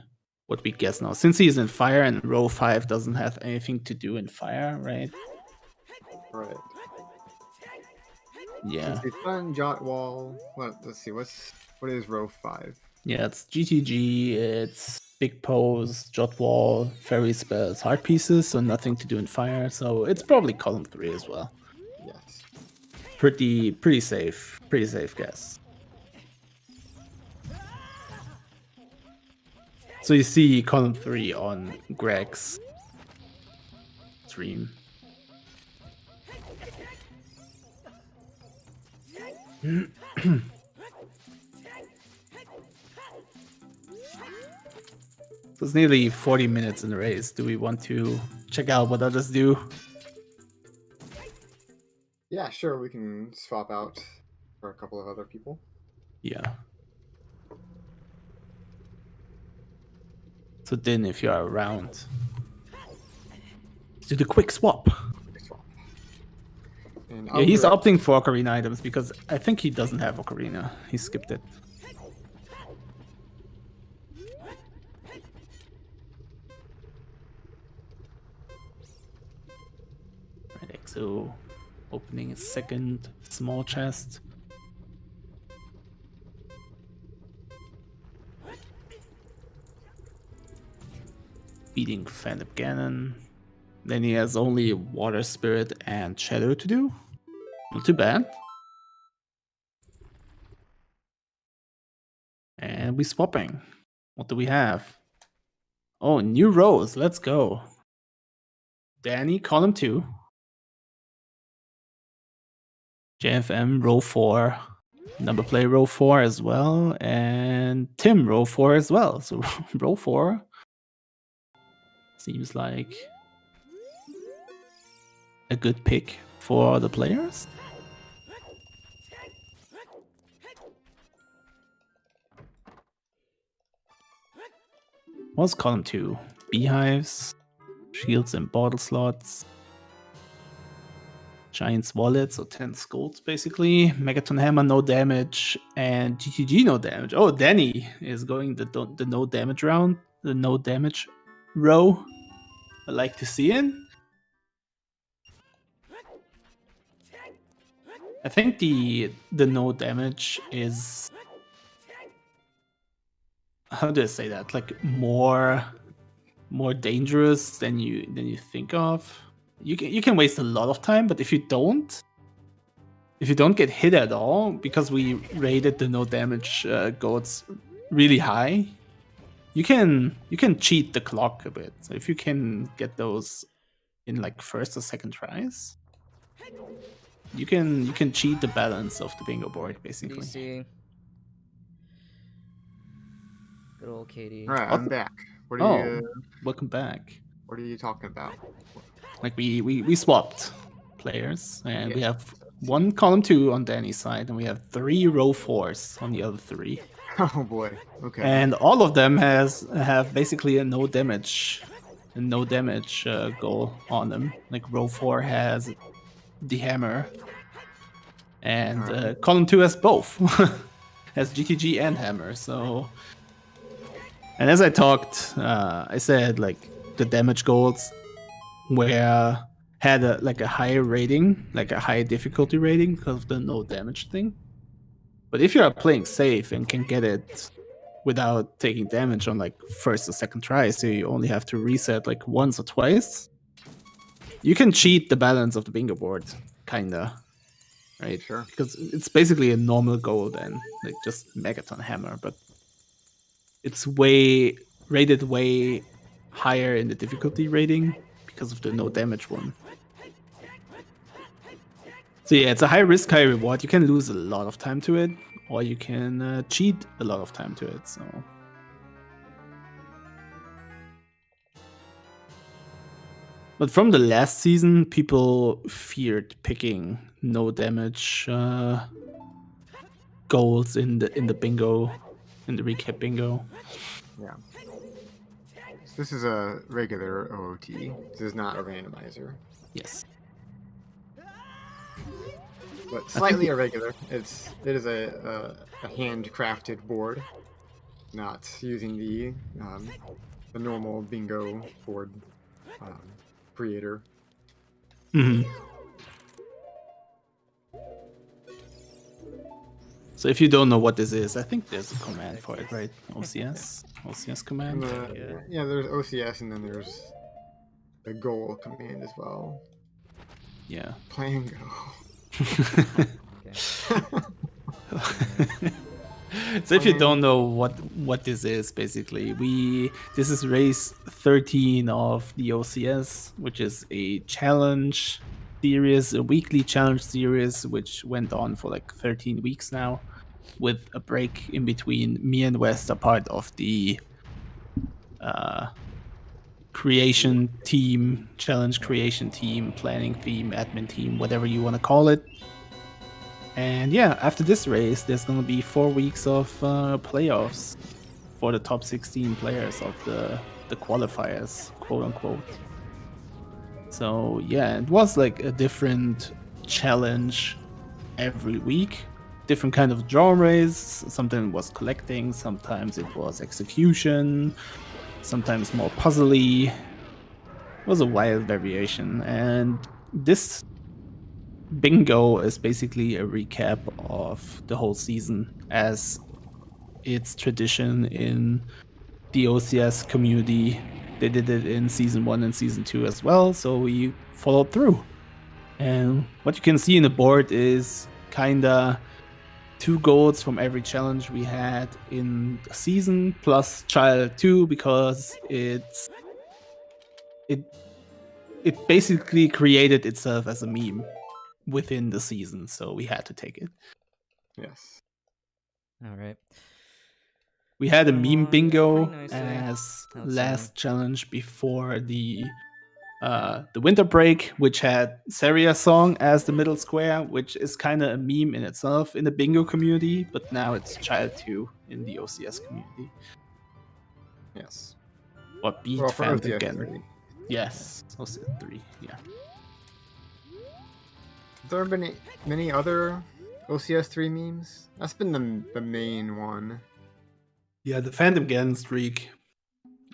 guess now. Since he's in fire and row 5 doesn't have anything to do in fire, right?
Right.
Yeah.
Let's see, Fun, Jot Wall. Let's see, what is row 5?
Yeah, it's GTG, it's Big Pose, Jot Wall, Fairy Spells, Heart Pieces, so nothing to do in fire, so it's probably column 3 as well.
Yes.
Pretty safe guess. So you see column 3 on Greg's stream. So it's nearly 40 minutes in the race. Do we want to check out what others do?
Yeah, sure, we can swap out for a couple of other people.
Yeah. So then if you are around, do the quick swap.
Swap. And
Yeah, he's opting for Ocarina items because I think he doesn't have Ocarina. He skipped it. Right, Exo opening his second small chest. Beating Phantom Ganon. Then he has only Water Spirit and Shadow to do. Not too bad. And we're swapping. What do we have? Oh, new rows. Let's go. Danny, column 2. JFM, row 4. Number play, row 4 as well. And Tim, row 4 as well. So row 4 seems like a good pick for the players. What's column 2? Beehives, shields and bottle slots, Giant's Wallet, so 10 scolds basically, Megaton Hammer no damage, and GTG no damage. Oh, Danny is going the no damage round, the no damage row. like to see it. I think the no damage is, how do I say that? Like more dangerous than you think of. You can waste a lot of time, but if you don't get hit at all, because we rated the no damage goats really high, you can cheat the clock a bit. So if you can get those in like first or second tries, you can cheat the balance of the bingo board basically.
DC. Good old Katie.
All right, I'm back. What are you?
Welcome back.
What are you talking about?
Like we swapped players, and we have one column 2 on Danny's side, and we have 3 row 4s on the other 3.
Oh boy. Okay.
And all of them have basically a no damage goal on them. Like row 4 has the hammer, and column 2 has both, has GTG and hammer. So, and as I talked, I said like the damage goals had a higher rating, like a higher difficulty rating because of the no damage thing. But if you are playing safe and can get it without taking damage on like first or second try, so you only have to reset like once or twice, you can cheat the balance of the bingo board, kinda, right?
Sure.
Because it's basically a normal goal then, like just Megaton Hammer, but it's rated way higher in the difficulty rating because of the no damage one. So yeah, it's a high risk, high reward. You can lose a lot of time to it, or you can cheat a lot of time to it. So, but from the last season, people feared picking no damage goals in the bingo, in the recap bingo.
Yeah. This is a regular OOT. This is not a randomizer.
Yes.
But slightly irregular. It is a handcrafted board, not using the normal bingo board creator.
Mm-hmm. So if you don't know what this is, I think there's a command for it, right? OCS command.
Yeah, there's OCS, and then there's the goal command as well.
Yeah.
Play and go.
So if you don't know what this is, basically, this is race 13 of the OCS, which is a challenge series, a weekly challenge series, which went on for like 13 weeks now, with a break in between. Me and West are part of the creation team, challenge creation team, planning team, admin team, whatever you want to call it. And yeah, after this race, there's going to be 4 weeks of playoffs for the top 16 players of the qualifiers, quote unquote. So yeah, it was like a different challenge every week, different kind of genres. Sometimes it was collecting, sometimes it was execution, sometimes more puzzly. It was a wild variation, and this bingo is basically a recap of the whole season, as it's tradition in the OCS community. They did it in season 1 and season 2 as well, so we followed through. And what you can see in the board is kinda 2 goals from every challenge we had in the season, plus Child 2, because it basically created itself as a meme within the season, so we had to take it.
Yes.
All right.
We had a meme bingo
Pretty nicely
as
outside.
last challenge before the winter break, which had Seria's song as the middle square, which is kind of a meme in itself in the bingo community, but now it's Child 2 in the OCS community.
Yes.
Or Beat
Well, for
Phantom
OCS
again.
3.
Yes, OCS 3, yeah.
Have there been many other OCS 3 memes? That's been the main one.
Yeah, the Phantom Gan streak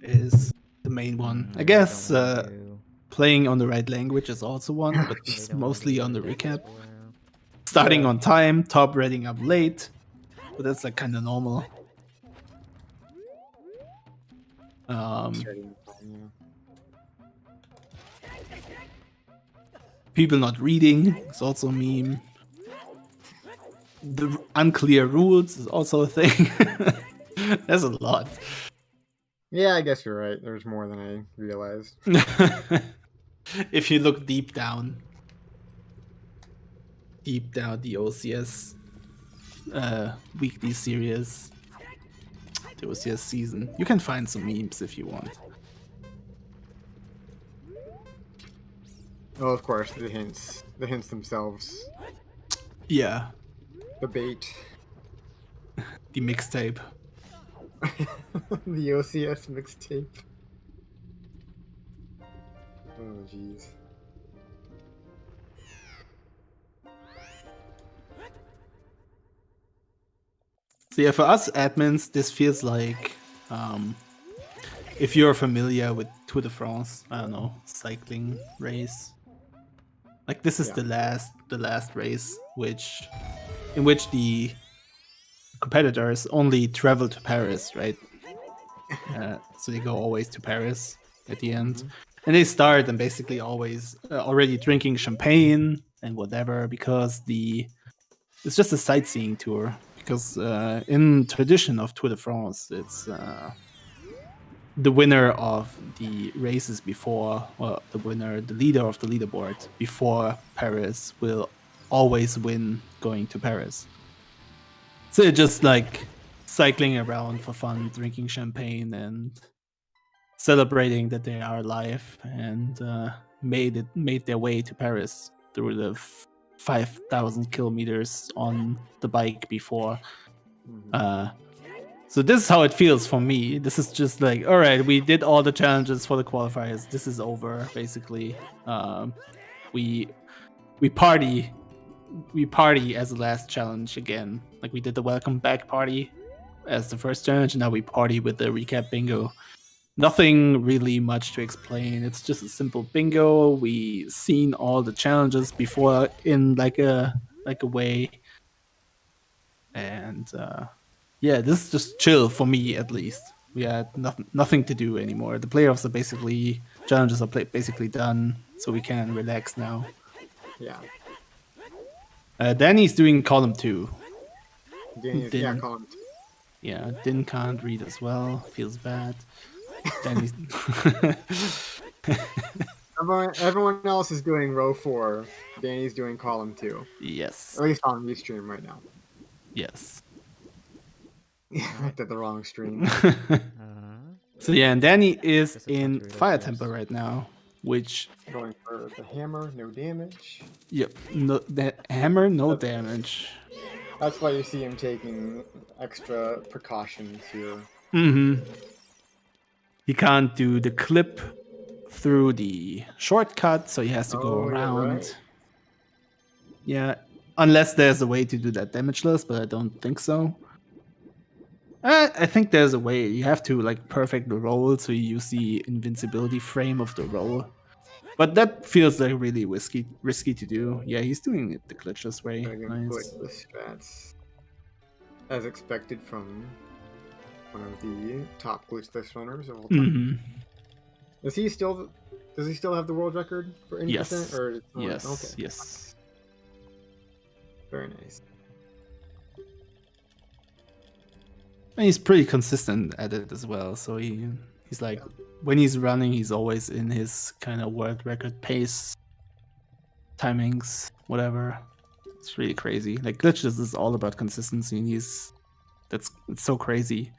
is the the main one. I
really
guess
don't wanna do-
playing on the right language is also one, but
really
it's
don't wanna
mostly
do
on the
Dead
recap.
Spoil.
Starting
Yeah.
on time, top rating up late, but that's like kind of normal.
Starting from,
People not reading is also a meme. The unclear rules is also a thing. There's a lot.
yeah, I guess you're right. There's more than I realized.
If you look deep down the OCS weekly series, the OCS season, you can find some memes if you want.
Oh, of course, the hints themselves,
Yeah,
the bait,
the mixtape.
the OCS mixtape. Oh, jeez.
So yeah, for us admins, this feels like if you're familiar with Tour de France, I don't know, cycling race. Like this is
Yeah.
the last race in which the competitors only travel to Paris, right? So they go always to Paris at the end, and they start and basically always already drinking champagne and whatever because it's just a sightseeing tour. Because in tradition of Tour de France, it's the winner of the races before, well, the leader of the leaderboard before Paris will always win going to Paris. So it's just like cycling around for fun, drinking champagne and celebrating that they are alive and made their way to Paris through the 5,000 kilometers on the bike before. So this is how it feels for me. This is just like, all right, we did all the challenges for the qualifiers. This is over, basically. We party as the last challenge again. Like we did the welcome back party as the first challenge, and now we party with the recap bingo. Nothing really much to explain. It's just a simple bingo. We seen all the challenges before in like a way, and yeah, this is just chill for me at least. We had nothing to do anymore. The playoffs are challenges are basically done, so we can relax now.
Yeah.
Danny's doing column 2.
Danny's, yeah, column 2.
Yeah, Din can't read as well. Feels bad. Danny's
Everyone else is doing row 4. Danny's doing column 2.
Yes.
At least on Ustream right now.
Yes.
Yeah, I did the wrong stream.
So yeah, and Danny is
Guess I'll talk
in
to Rito
Fire
first.
Temple right now, which
Going for the hammer, no damage.
yep, no hammer, no damage.
That's why you see him taking extra precautions here.
Mm-hmm. He can't do the clip through the shortcut, so he has to go
you're
around.
right.
Yeah, unless there's a way to do that damageless, but I don't think so. I think there's a way. You have to like perfect the roll, so you use the invincibility frame of the roll. But that feels like really risky to do. Yeah, he's doing it the glitchless way.
Dragon
Nice.
put the strats as expected from one of the top glitchless runners of all time.
Mm-hmm.
Does he still have the world record for any
Yes.
percent? Or
Yes.
Okay.
Yes.
Very nice.
And he's pretty consistent at it as well. So he's like, when he's running, he's always in his kind of world record pace, timings, whatever. It's really crazy. Like glitches is all about consistency, and it's so crazy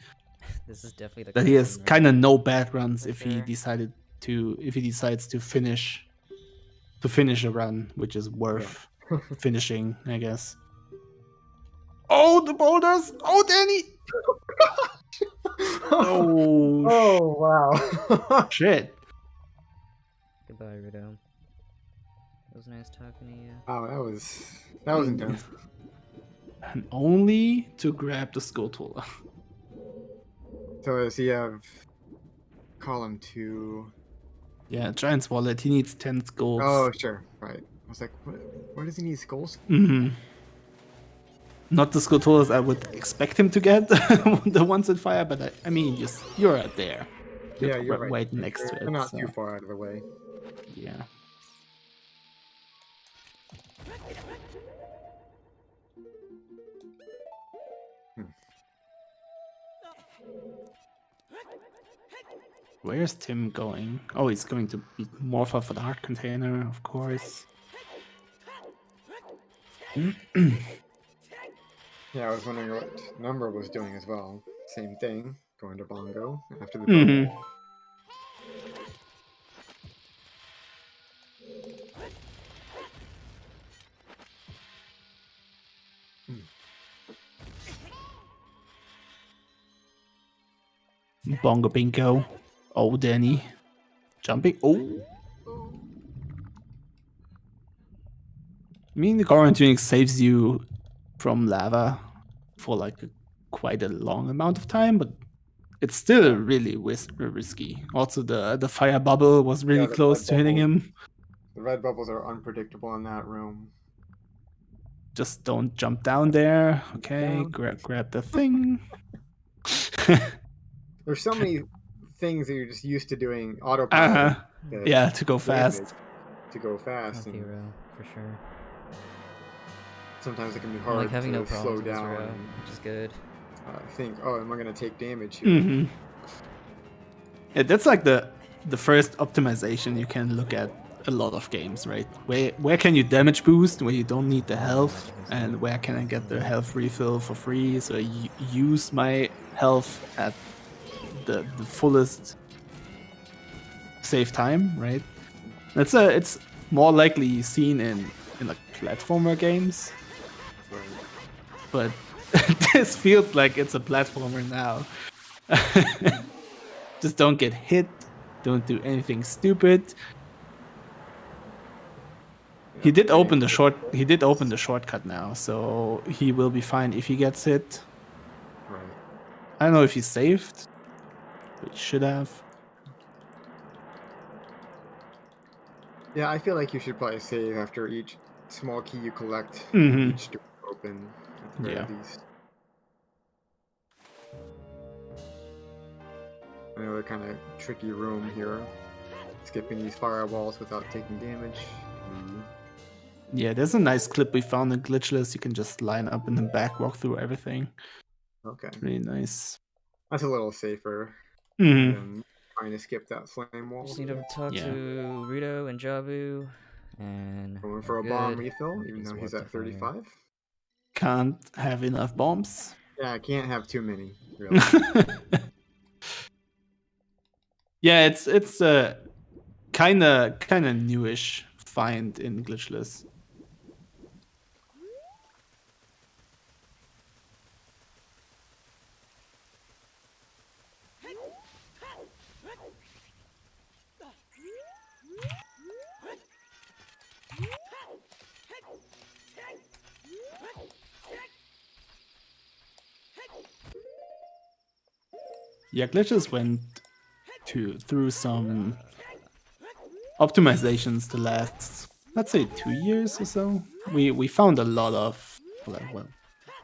This is definitely the
that he has
common
kind of
run
no bad runs
for
if he
sure.
decides to finish a run, which is worth finishing, I guess. Oh, the boulders! Oh, Danny! Oh,
Oh wow.
shit!
Goodbye, Rito. It was nice talking to you.
Wow, that was intense.
And only to grab the Skulltula.
So does he have column 2.
Yeah, Giant's Wallet. He needs 10 golds.
Oh, sure. Right. I was like, what does he need skulls for?
Not the Scotolas I would expect him to get, the ones in fire, but I mean, you're right there.
Yeah, you're right.
Right next to
They're
it.
not
so,
too far out of the way.
Yeah. Where's Tim going? Oh, he's going to beat Morpha for the heart container, of course.
Yeah, I was wondering what Number was doing as well. Same thing, going to Bongo after the bubble.
Bongo Bingo. Oh, Danny. Jumping. Oh. I mean, the current tuning saves you from lava for like quite a long amount of time, but it's still really risky. Also, the fire bubble was really close to hitting him.
The red bubbles are unpredictable in that room.
Just don't jump down there. Okay, grab the thing.
There's so many things that you're just used to doing autopilot.
Yeah, to go fast.
To go fast.
And hero, for sure.
Sometimes it can be
I
hard
like having
to
no
slow
problems with this
down.
row, which is good.
Think, oh, am I going to take damage here?
Yeah, that's like the first optimization you can look at a lot of games, right? Where can you damage boost where you don't need the health, and where can I get the health refill for free? So I use my health at the fullest save time, right? It's more likely seen in like platformer games,
Right.
but this feels like it's a platformer now. Just don't get hit. Don't do anything stupid.
Yeah,
He did open the shortcut now, so he will be fine if he gets hit.
Right.
I don't know if he's saved, but he should have.
Yeah, I feel like you should probably save after each small key you collect. Each door open at the very least. Another kind of tricky room here. Skipping these firewalls without taking damage.
Yeah, there's a nice clip we found in Glitchless. You can just line up in the back, walk through everything.
Okay.
Really nice.
That's a little safer than trying to skip that flame wall.
Just need to talk to Rito and Jabu, and
going for a bomb refill, even though he's at 35.
Can't have enough bombs.
Yeah, I can't have too many, really.
Yeah, it's kind of newish find in Glitchless. Yeah, Glitchless went through some optimizations the last, let's say, 2 years or so. We found a lot of, well,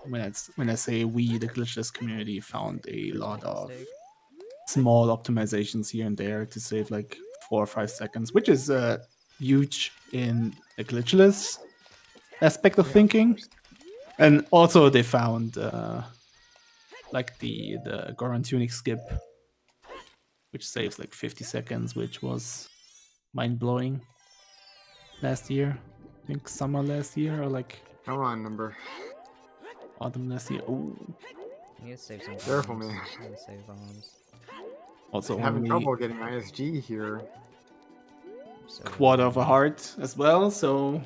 when I say we, the Glitchless community found a lot of small optimizations here and there to save like 4 or 5 seconds, which is huge in a Glitchless aspect of thinking. And also they found like the Goron Tunic skip, which saves like 50 seconds, which was mind-blowing last year. I think summer last year, or like
Come on, Number.
autumn last year. Ooh.
You need to save some bombs.
Careful, man.
You need to save bombs.
Also
Having
only
trouble getting ISG here.
So,
quarter of a heart as well, so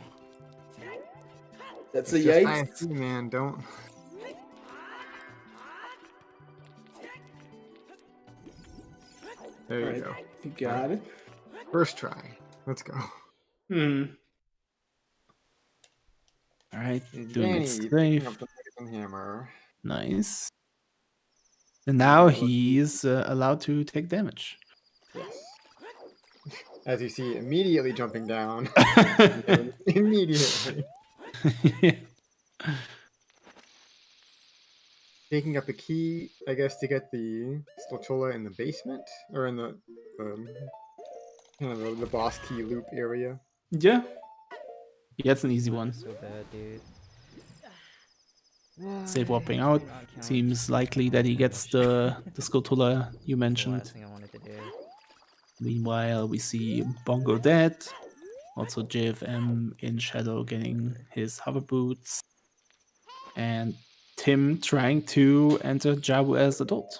that's
It's
a
just
yikes.
ISG, man, don't. There you
Alright,
go.
you got it.
First try. Let's go.
Alright, doing
Danny,
it
picking
safe.
up the Poison Hammer.
Nice. And now he's allowed to take damage.
Yes. As you see, immediately jumping down. Immediately. Taking up a key, I guess, to get the Spatula in the basement? Or in the kind of the boss key loop area.
Yeah. Yeah, it's an easy one.
So bad, dude.
Save warping
Why
out.
not count?
Seems likely that he gets the Skulltula you
The
mentioned.
last thing I wanted to do.
Meanwhile, we see Bongo dead. Also JFM in shadow getting his hover boots. And Tim trying to enter Jabu as adult.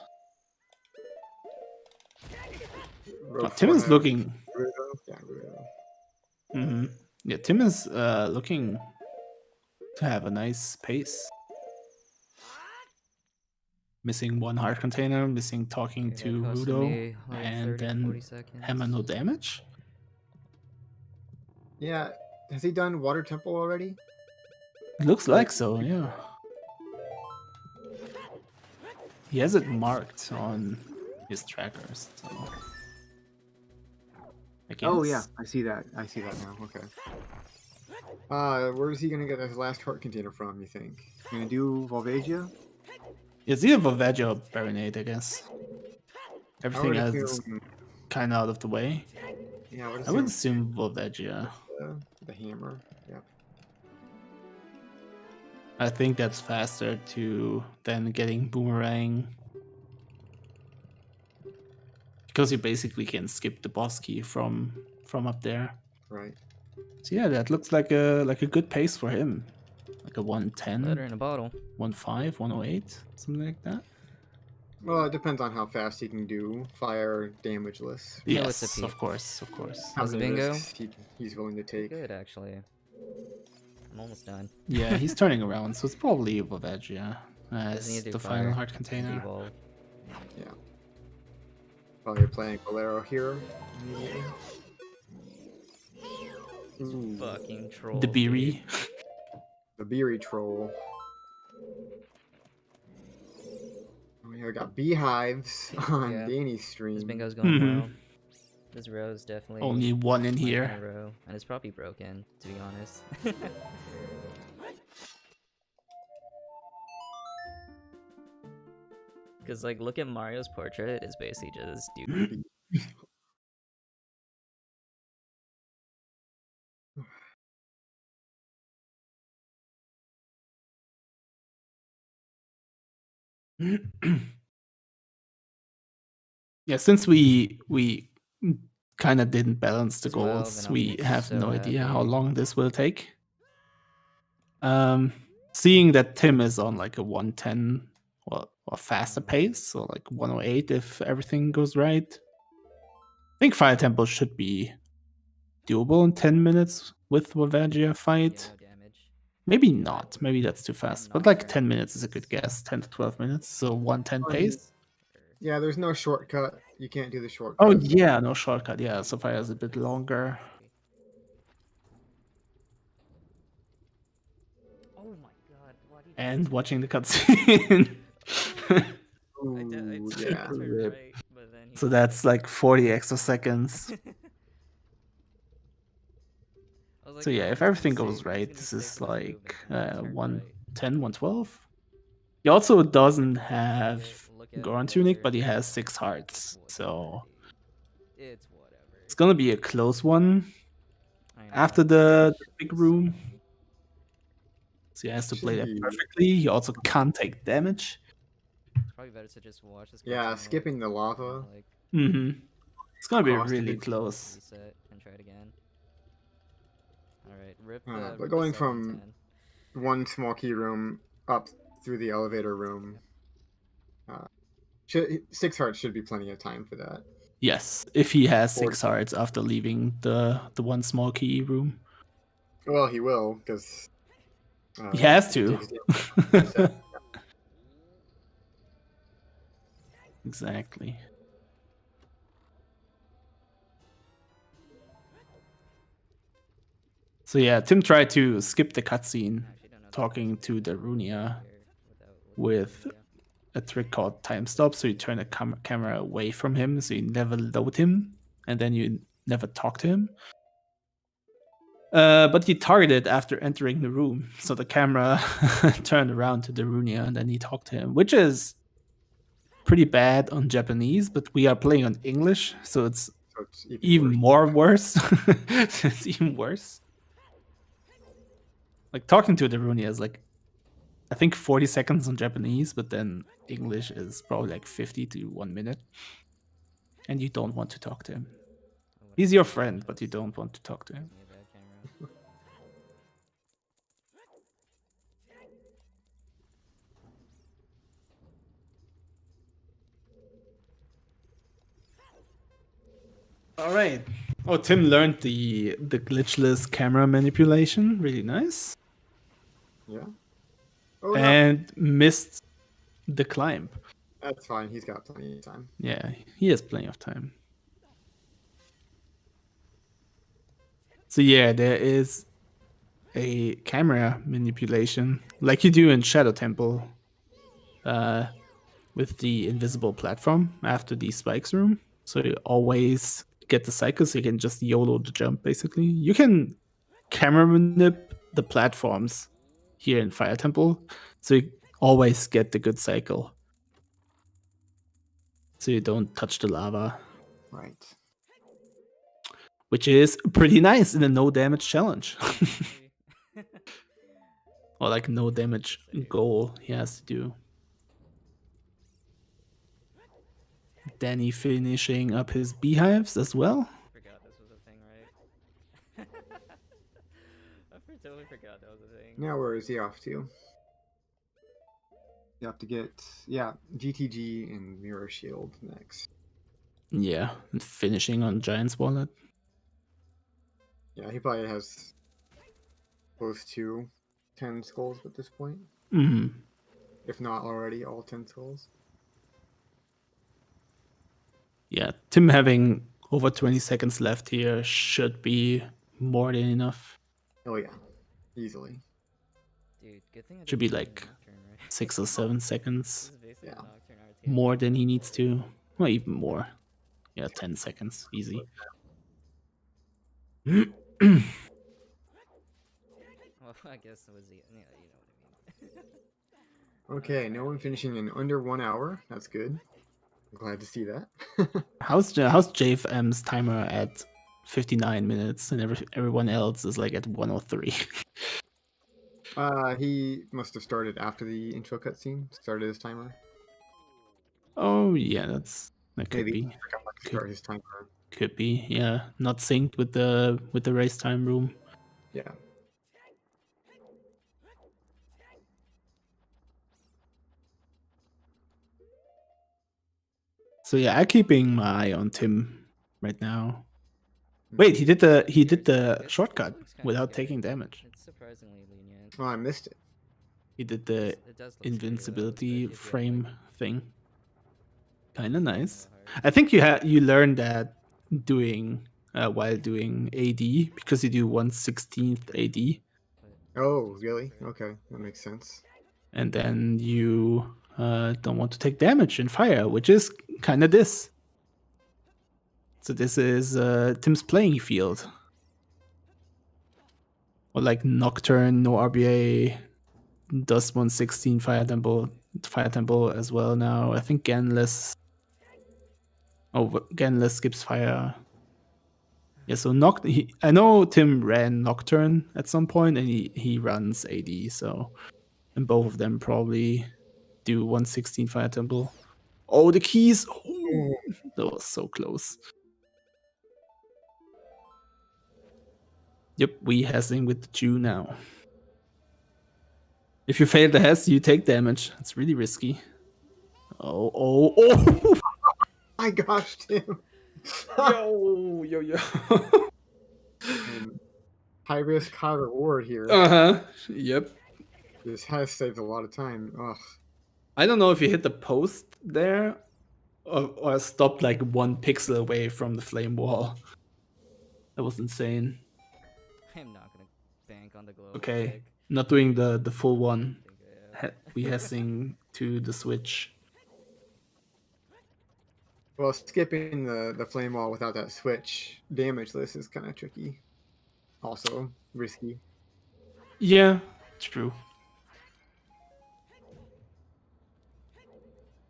Tim is looking.
Yeah,
Yeah, Tim is looking to have a nice pace. Missing one heart container, missing talking
Okay,
to
that costed
Rudo,
me like
and
30,
then
40 seconds.
hammer no damage.
Yeah, has he done Water Temple already?
Looks like so, yeah. He has it marked on his trackers, so. I guess.
Oh yeah, I see that. I see that now. Okay. Where is he gonna get his last heart container from? You think? Gonna do Volvagia?
It's either Volvagia or Baronade, I guess. Everything
would
else is
assume-
kind of out of the way.
Yeah,
I would assume Volvagia.
the hammer. Yep.
I think that's faster than getting Boomerang. Because you basically can skip the boss key from up there.
Right.
So yeah, that looks like a good pace for him. Like a 110,
Letter in a bottle.
105, 108, something like that.
Well, it depends on how fast he can do fire damageless.
Yeah, what's
Yes,
up,
of course.
How
Was it
many
bingo?
risks he's willing to take.
Good, actually. I'm almost done.
Yeah, he's turning around, so it's probably Volvagia
Doesn't
as
need to do
the
fire.
final heart container.
Evolve.
Yeah. Oh, you're playing Bolero here immediately. Ooh,
Fucking troll.
The
dude.
Beery.
the Beery troll. Oh yeah, we got beehives on
Yeah.
Danny's stream.
This bingo's going
Mhm.
well. This row is definitely
Only one in
my
here.
kinda row, and it's probably broken, to be honest. Cause like, look at Mario's portrait. It's basically just dude.
Yeah, since we kind of didn't balance the
12,
goals,
and I'm
we have
so
no idea how
happy.
long this will take. Seeing that Tim is on like a 110 or faster pace, so like 108 if everything goes right. I think Fire Temple should be doable in 10 minutes with Volvagia
Yeah,
fight.
no damage.
Maybe not. Maybe that's too fast. But
not
like
sure.
10 minutes is a good guess. 10 to 12 minutes. So 110 pace.
Yeah, there's no shortcut. You can't do the shortcut.
Oh yeah, no shortcut. Yeah, Sapphire is a bit longer.
Oh my god, why did
And watching the cutscene.
Ooh,
I
yeah.
turned
Rip.
right, but then he
So that's like 40 extra seconds.
I was like,
So yeah,
"Oh,
if
he's gonna
everything
save
goes
it, he's
right,
gonna
this
stick
is
with the move,"
like
and then he turned
110,
right.
112. He also doesn't have
Look at
Goron
the
Tunic,
letter.
but he has 6 hearts. So
It's whatever.
it's gonna be a close one
I know.
after the big room. So he has to play that
Should be.
perfectly. He also can't take damage.
It's probably better to just watch this.
Yeah,
cutscene,
skipping the lava.
like,
It's gonna be
Cost a
really
big-
close.
reset and try it again. All right, rip the.
But
rip
going
the
from
710.
one small key room up through the elevator room. 6 hearts should be plenty of time for that.
Yes, if he has 6
Or-
hearts after leaving the one small key room.
Well, he will, because
He has to. Exactly. So yeah, Tim tried to skip the cutscene
I actually don't know the
talking
difference
to
between
Darunia
here without looking at
with
the video.
a trick called time stop. So you turn the camera away from him, so you never load him, and then you never talk to him. But he targeted after entering the room, so the camera turned around to Darunia, and then he talked to him, which is pretty bad on Japanese, but we are playing on English, so it's
So it's
even
worse.
more worse. It's even worse. Like talking to Darunia is like, I think 40 seconds on Japanese, but then English is probably like 50 to 1 minute. And you don't want to talk to him.
Oh, what
He's
a
your
bad
friend, but you
camera.
don't want to talk to him.
Gives me a bad camera.
All right. Oh, Tim learned the glitchless camera manipulation. Really nice.
Yeah. Oh, no.
And missed the climb.
That's fine. He's got plenty of time.
Yeah, he has plenty of time. So yeah, there is a camera manipulation like you do in Shadow Temple with the invisible platform after the spikes room. So you always get the cycle, so you can just YOLO the jump basically. You can camera manip the platforms here in Fire Temple, so you always get the good cycle. So you don't touch the lava.
Right.
Which is pretty nice in a no damage challenge. Or like no damage goal he has to do. Danny finishing up his beehives as well.
I forgot this was a thing, right? I totally forgot that was a thing.
Now where is he off to? You have to get, yeah, GTG and Mirror Shield next.
Yeah, and finishing on Giant's Wallet.
Yeah, he probably has close to 10 skulls at this point.
Mm-hmm.
If not already all 10 skulls.
Yeah, Tim having over 20 seconds left here should be more than enough.
Oh yeah, easily.
Dude, good thing I
Should be
didn't
like
do Nocturne, right?
6 or 7
This
seconds.
is basically
Yeah.
Nocturne RTA.
More than he needs to. Well, even more. Yeah, 10 seconds. Easy.
Well, I guess it was the, yeah, you know what I mean.
Okay, no one finishing in under 1 hour. That's good. I'm glad to see that.
How's JFM's timer at 59 minutes and everyone else is like at 103?
He must have started after the intro cutscene. Started his timer.
Oh yeah, that could
Maybe he
be.
forgot to start his timer.
Could be, yeah. Not synced with the race time room.
Yeah.
So yeah, I'm keeping my eye on Tim right now. Wait, he did the
This
shortcut
looks kinda
without
good.
taking damage.
It's surprisingly lenient.
Oh, I missed it.
He did the
It does look scary, though,
invincibility
especially if you have,
frame
like,
thing. Kind of nice.
hard.
I think you learned that doing while doing AD because you do 1/16th AD,
But
Oh,
it's
really?
great.
Okay, that makes sense.
and then you don't want to take damage in fire, which is kind of this. So this is Tim's playing field. Or like Nocturne, no RBA, does 1/16 Fire Temple as well now. I think Ganless. Oh, Ganless skips fire. Yeah, so I know Tim ran Nocturne at some point, and he runs AD. So, and both of them probably do 1/16 Fire Temple. Oh, the keys! Oh, that was so close. Yep, we Hessing with the Jew now. If you fail the Hess, you take damage. It's really risky. Oh!
My gosh, Tim.
Yo.
High risk, high reward here.
Yep.
This has saved a lot of time. Ugh.
I don't know if you hit the post there or stopped like 1 pixel away from the flame wall. That was insane.
I'm not gonna bank on the global
Okay,
pick.
not doing the full one.
I think I
We Hessing to the switch.
Well, skipping the flame wall without that switch damage list is kind of tricky. Also risky.
Yeah, true.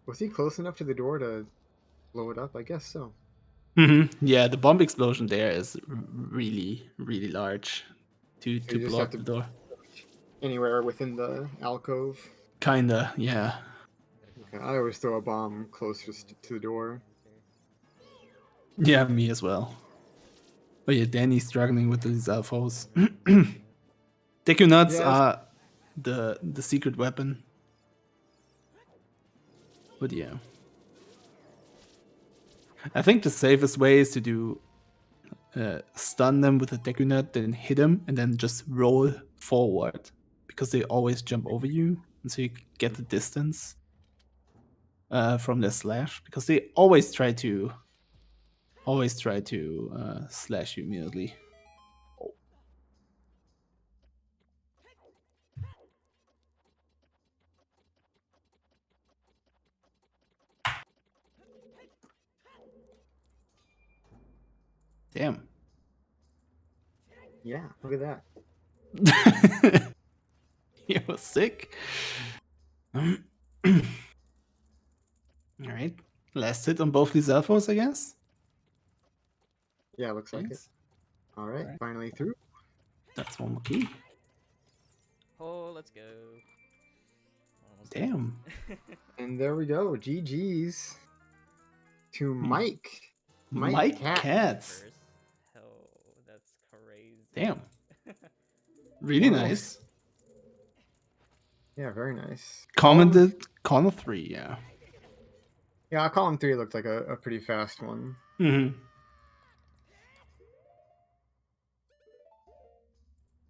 Was he close enough to the door to blow it up? I guess so.
Yeah, the bomb explosion there is really, really large to
So you just
blow
have
up
to
the door.
anywhere within the alcove.
Kinda, yeah.
Okay, I always throw a bomb closest to the door.
Yeah, me as well. Oh yeah, Danny's struggling with these alphos. Deku nuts
Yes.
are the secret weapon. But yeah. I think the safest way is to do stun them with a Deku nut, then hit them, and then just roll forward. Because they always jump over you, and so you get the distance from their slash. Because they always try to slash you immediately. Damn.
Yeah, look at that.
He was sick. All right. Last hit on both these alphos, I guess.
Yeah, looks like it.
Yes.
All right,
Alright.
finally through.
That's one more key.
Oh, let's go. Almost
Damn.
And there we go. GG's to Mike.
Mike
Cat.
Katz.
First. Hell, that's crazy.
Damn. Really
Wow.
nice.
Yeah, very nice.
Commented Column 3, yeah.
Yeah, column 3 looked like a pretty fast one.
Mm-hmm.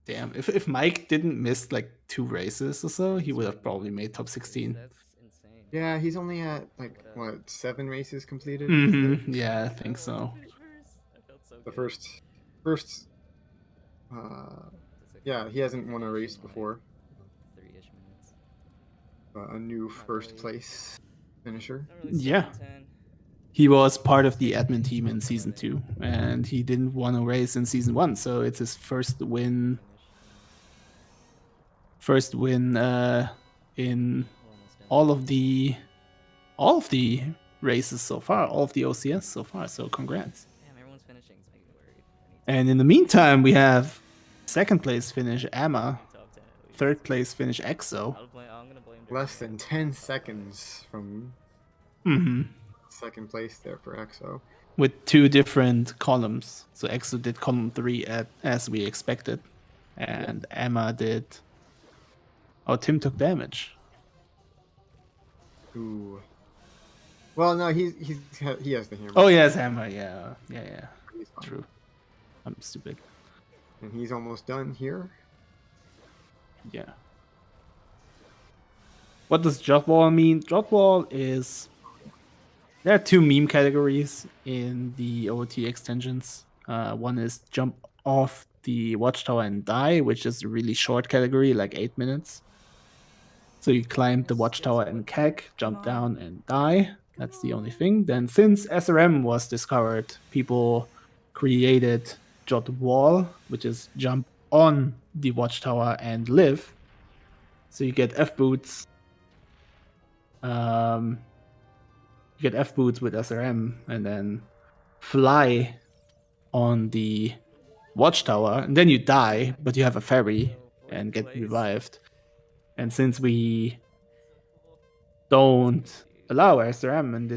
Damn. If Mike didn't miss like 2 races or so, he would have probably made top 16.
That's insane.
Yeah, he's only at like what 7 races completed.
Mm-hmm. Yeah, I think so.
I felt so
The
good.
first.
That's okay.
Yeah, he hasn't won a race before.
3-ish minutes.
A new first place finisher.
Not really
Yeah.
7-10.
He was part of the admin team in season 2, and he didn't win a race in season 1, so it's his first win in all of the races so far, all of the OCS so far. So congrats.
Damn, everyone's finishing. It's making me worried.
And in the meantime, we have second place finish Emma,
Top 10 at least.
third place finish EXO.
I'm gonna blame
Less than 10 seconds from
Mm-hmm.
second place there for EXO.
With 2 different columns. So EXO did column 3 as we expected, and Emma did. Oh, Tim took damage.
Ooh. Well, no, he has the hammer.
Oh yes, Hammer. Yeah.
He's fine.
True. I'm stupid.
And he's almost done here.
Yeah. What does drop wall mean? Drop wall is. There are 2 meme categories in the OT extensions. One is jump off the watchtower and die, which is a really short category, like 8 minutes. So you climb the watchtower and keg, jump down and die. That's the only thing. Then since SRM was discovered, people created Jot Wall, which is jump on the watchtower and live. So you get F boots. You get F boots with SRM and then fly on the watchtower, and then you die, but you have a ferry and get revived. And since we don't allow SRM in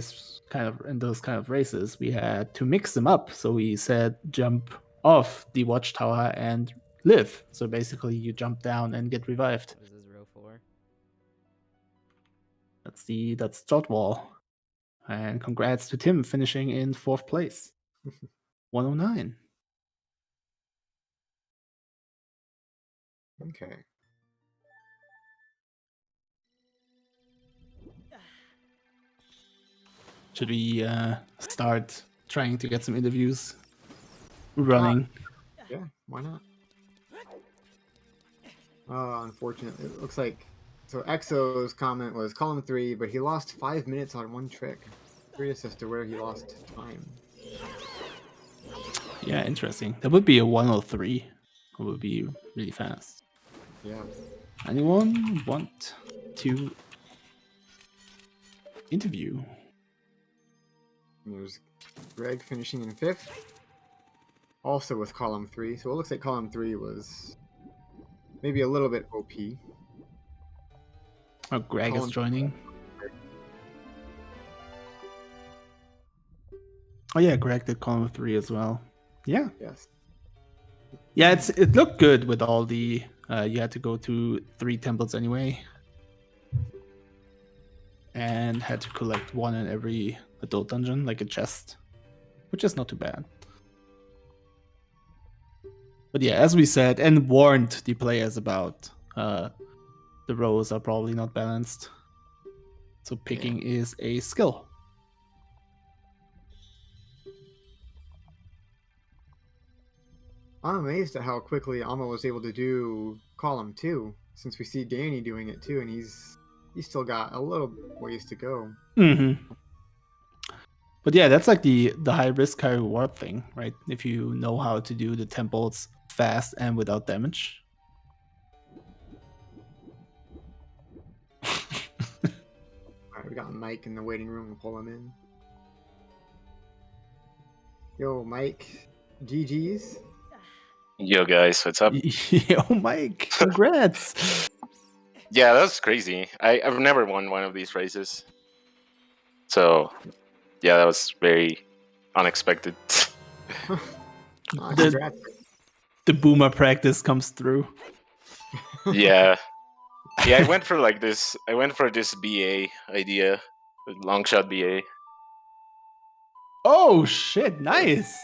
those kind of races, we had to mix them up. So we said jump off the watchtower and live. So basically, you jump down and get revived.
What is this row for?
That's Jot Wall. And congrats to Tim finishing in 4th place. 109.
Okay.
Should we start trying to get some interviews running?
Yeah, why not? Unfortunately, it looks like so EXO's comment was column 3, but he lost 5 minutes on one trick. Curious as to where he lost time.
Yeah, interesting. That would be a 103. It would be really fast.
Yeah.
Anyone want to interview?
And there's Greg finishing in 5th. Also with column 3. So it looks like column 3 was maybe a little bit OP.
Oh, Greg is
Column-
joining. Oh yeah, Greg did column 3 as well. Yeah.
Yes.
Yeah, it looked good with all the you had to go to 3 temples anyway. And had to collect one in every adult dungeon, like a chest. Which is not too bad. But yeah, as we said, and warned the players about the rows are probably not balanced. So picking is a skill.
I'm amazed at how quickly Alma was able to do column 2, since we see Danny doing it too, and he's still got a little ways to go.
Mm-hmm. But yeah, that's like the high risk, high reward thing, right? If you know how to do the temples fast and without damage.
Alright, we got Mike in the waiting room. We'll pull him in. Yo, Mike. GG's.
Yo guys, what's up?
Yo, Mike, congrats.
Yeah, that was crazy. I've never won one of these races. So, yeah, that was very unexpected.
Congrats.
The boomer practice comes through.
Yeah. Yeah, I went for this BA idea. Long shot BA.
Oh shit, nice.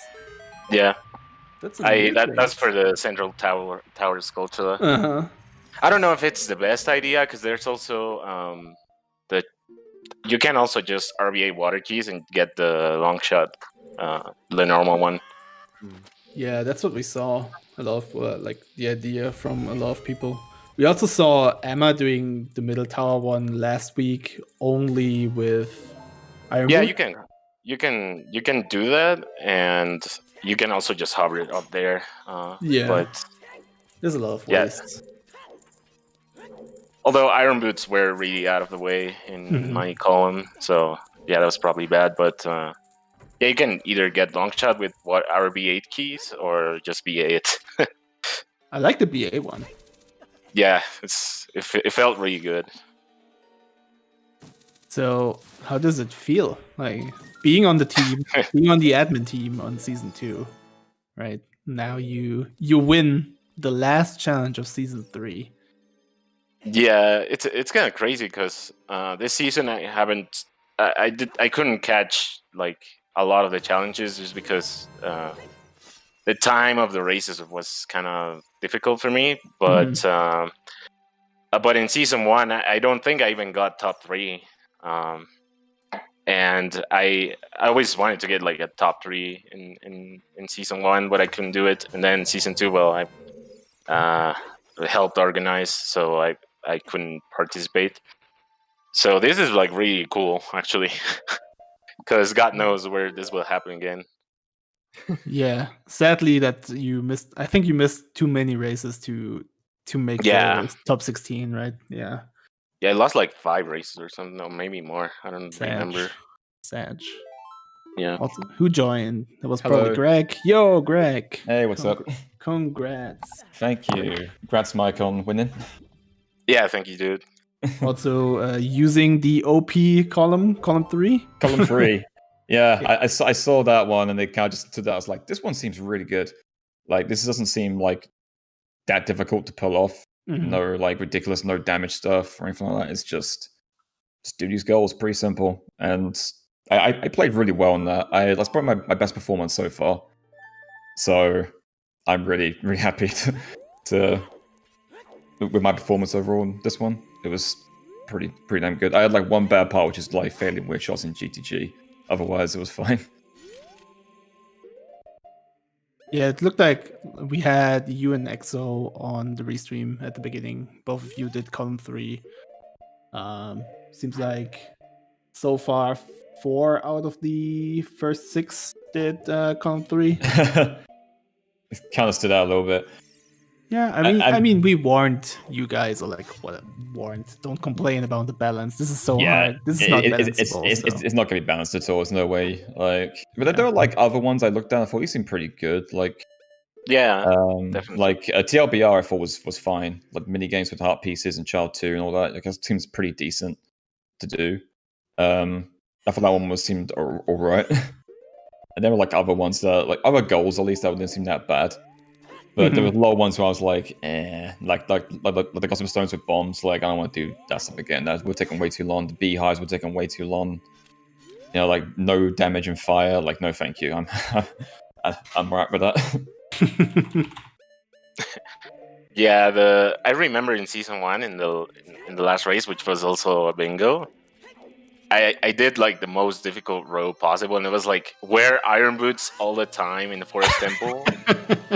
Yeah.
That's amazing.
that's for the central tower sculpture.
Uh-huh.
I don't know if it's the best idea because there's also you can also just RBA water keys and get the long shot, the normal one.
Yeah, that's what we saw. A lot of like the idea from a lot of people. We also saw Emma doing the middle tower one last week, only with Iron
Yeah,
Boot.
you can do that, and you can also just hover it up there.
Yeah.
But
There's a lot of
Yeah.
ways.
although Iron Boots were really out of the way in
Mhm.
my column, so yeah, that was probably bad. But yeah, you can either get long shot with what RB8 keys or just BA it.
I like the BA one.
Yeah, it felt really good.
So how does it feel? Like being on the team, being on the admin team on season 2, right? Now you win the last challenge of season 3.
Yeah, it's kind of crazy because this season I couldn't catch like a lot of the challenges just because the time of the races was kind of difficult for me. But but in season 1, I don't think I even got top 3. And I always wanted to get like a top 3 in season 1, but I couldn't do it. And then season 2, well, I helped organize, so I couldn't participate. So this is like really cool, actually, because God knows where this will happen again.
Yeah, sadly that you missed. I think you missed too many races to make
Yeah.
the top 16, right? Yeah,
Yeah, I lost like 5 races or something, or maybe more. I don't remember.
Sag.
Yeah.
Also, who joined? That was
Hello.
probably Greg. Yo, Greg.
Hey, what's up?
Congrats.
Thank you. Congrats, Mike, on winning.
Yeah, thank you, dude.
Also, using the OP column 3.
Column 3. Yeah, I saw that one, and it kind of just stood out. I was like, this one seems really good. Like, this doesn't seem like that difficult to pull off.
Mhm.
No, like, ridiculous, no damage stuff or anything like that. It's just do these goals, pretty simple. And I played really well in that. That's probably my best performance so far. So I'm really, really happy to with my performance overall in this one. It was pretty damn good. I had like one bad part, which is like failing weird shots in GTG. Otherwise, it was fine.
Yeah, it looked like we had you and EXO on the restream at the beginning. Both of you did column 3. Seems like so far 4 out of the first 6 did count 3.
It kind of stood out a little bit.
Yeah, I mean, we warned you guys, or like, what? Warned. Don't complain about the balance. This is so hard. This is not balanceable.
It's not gonna be balanced at all. There's no way. Like, but there are like other ones I looked at. I thought these seemed pretty good. Like,
Yeah, definitely.
like TLBR, I thought was fine. Like mini games with heart pieces and Child 2 and all that. Like, it seems pretty decent to do. I thought that one seemed all right. And there were like other ones that, like other goals at least, that didn't seem that bad. But there was a lot of ones where I was like, like the Cosmic Stones with bombs. Like, I don't want to do that stuff again. That would take way too long. The beehives would take way too long. You know, like no damage and fire. Like, no, thank you. I'm right with that.
Yeah, I remember in season 1 in the last race, which was also a bingo. I did like the most difficult row possible, and it was like wear iron boots all the time in the forest temple,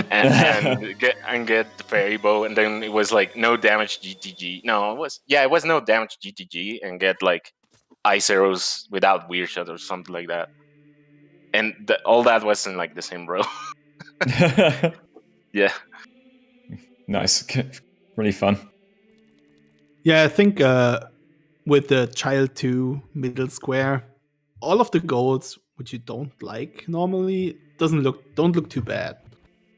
and get the fairy bow, and then it was like no damage GTG. No, it was no damage GTG, and get like ice arrows without weird shot or something like that. And all that was in like the same row. Yeah.
Nice, really fun.
Yeah, I think with the Child 2 middle square, all of the goals which you don't like normally don't look too bad.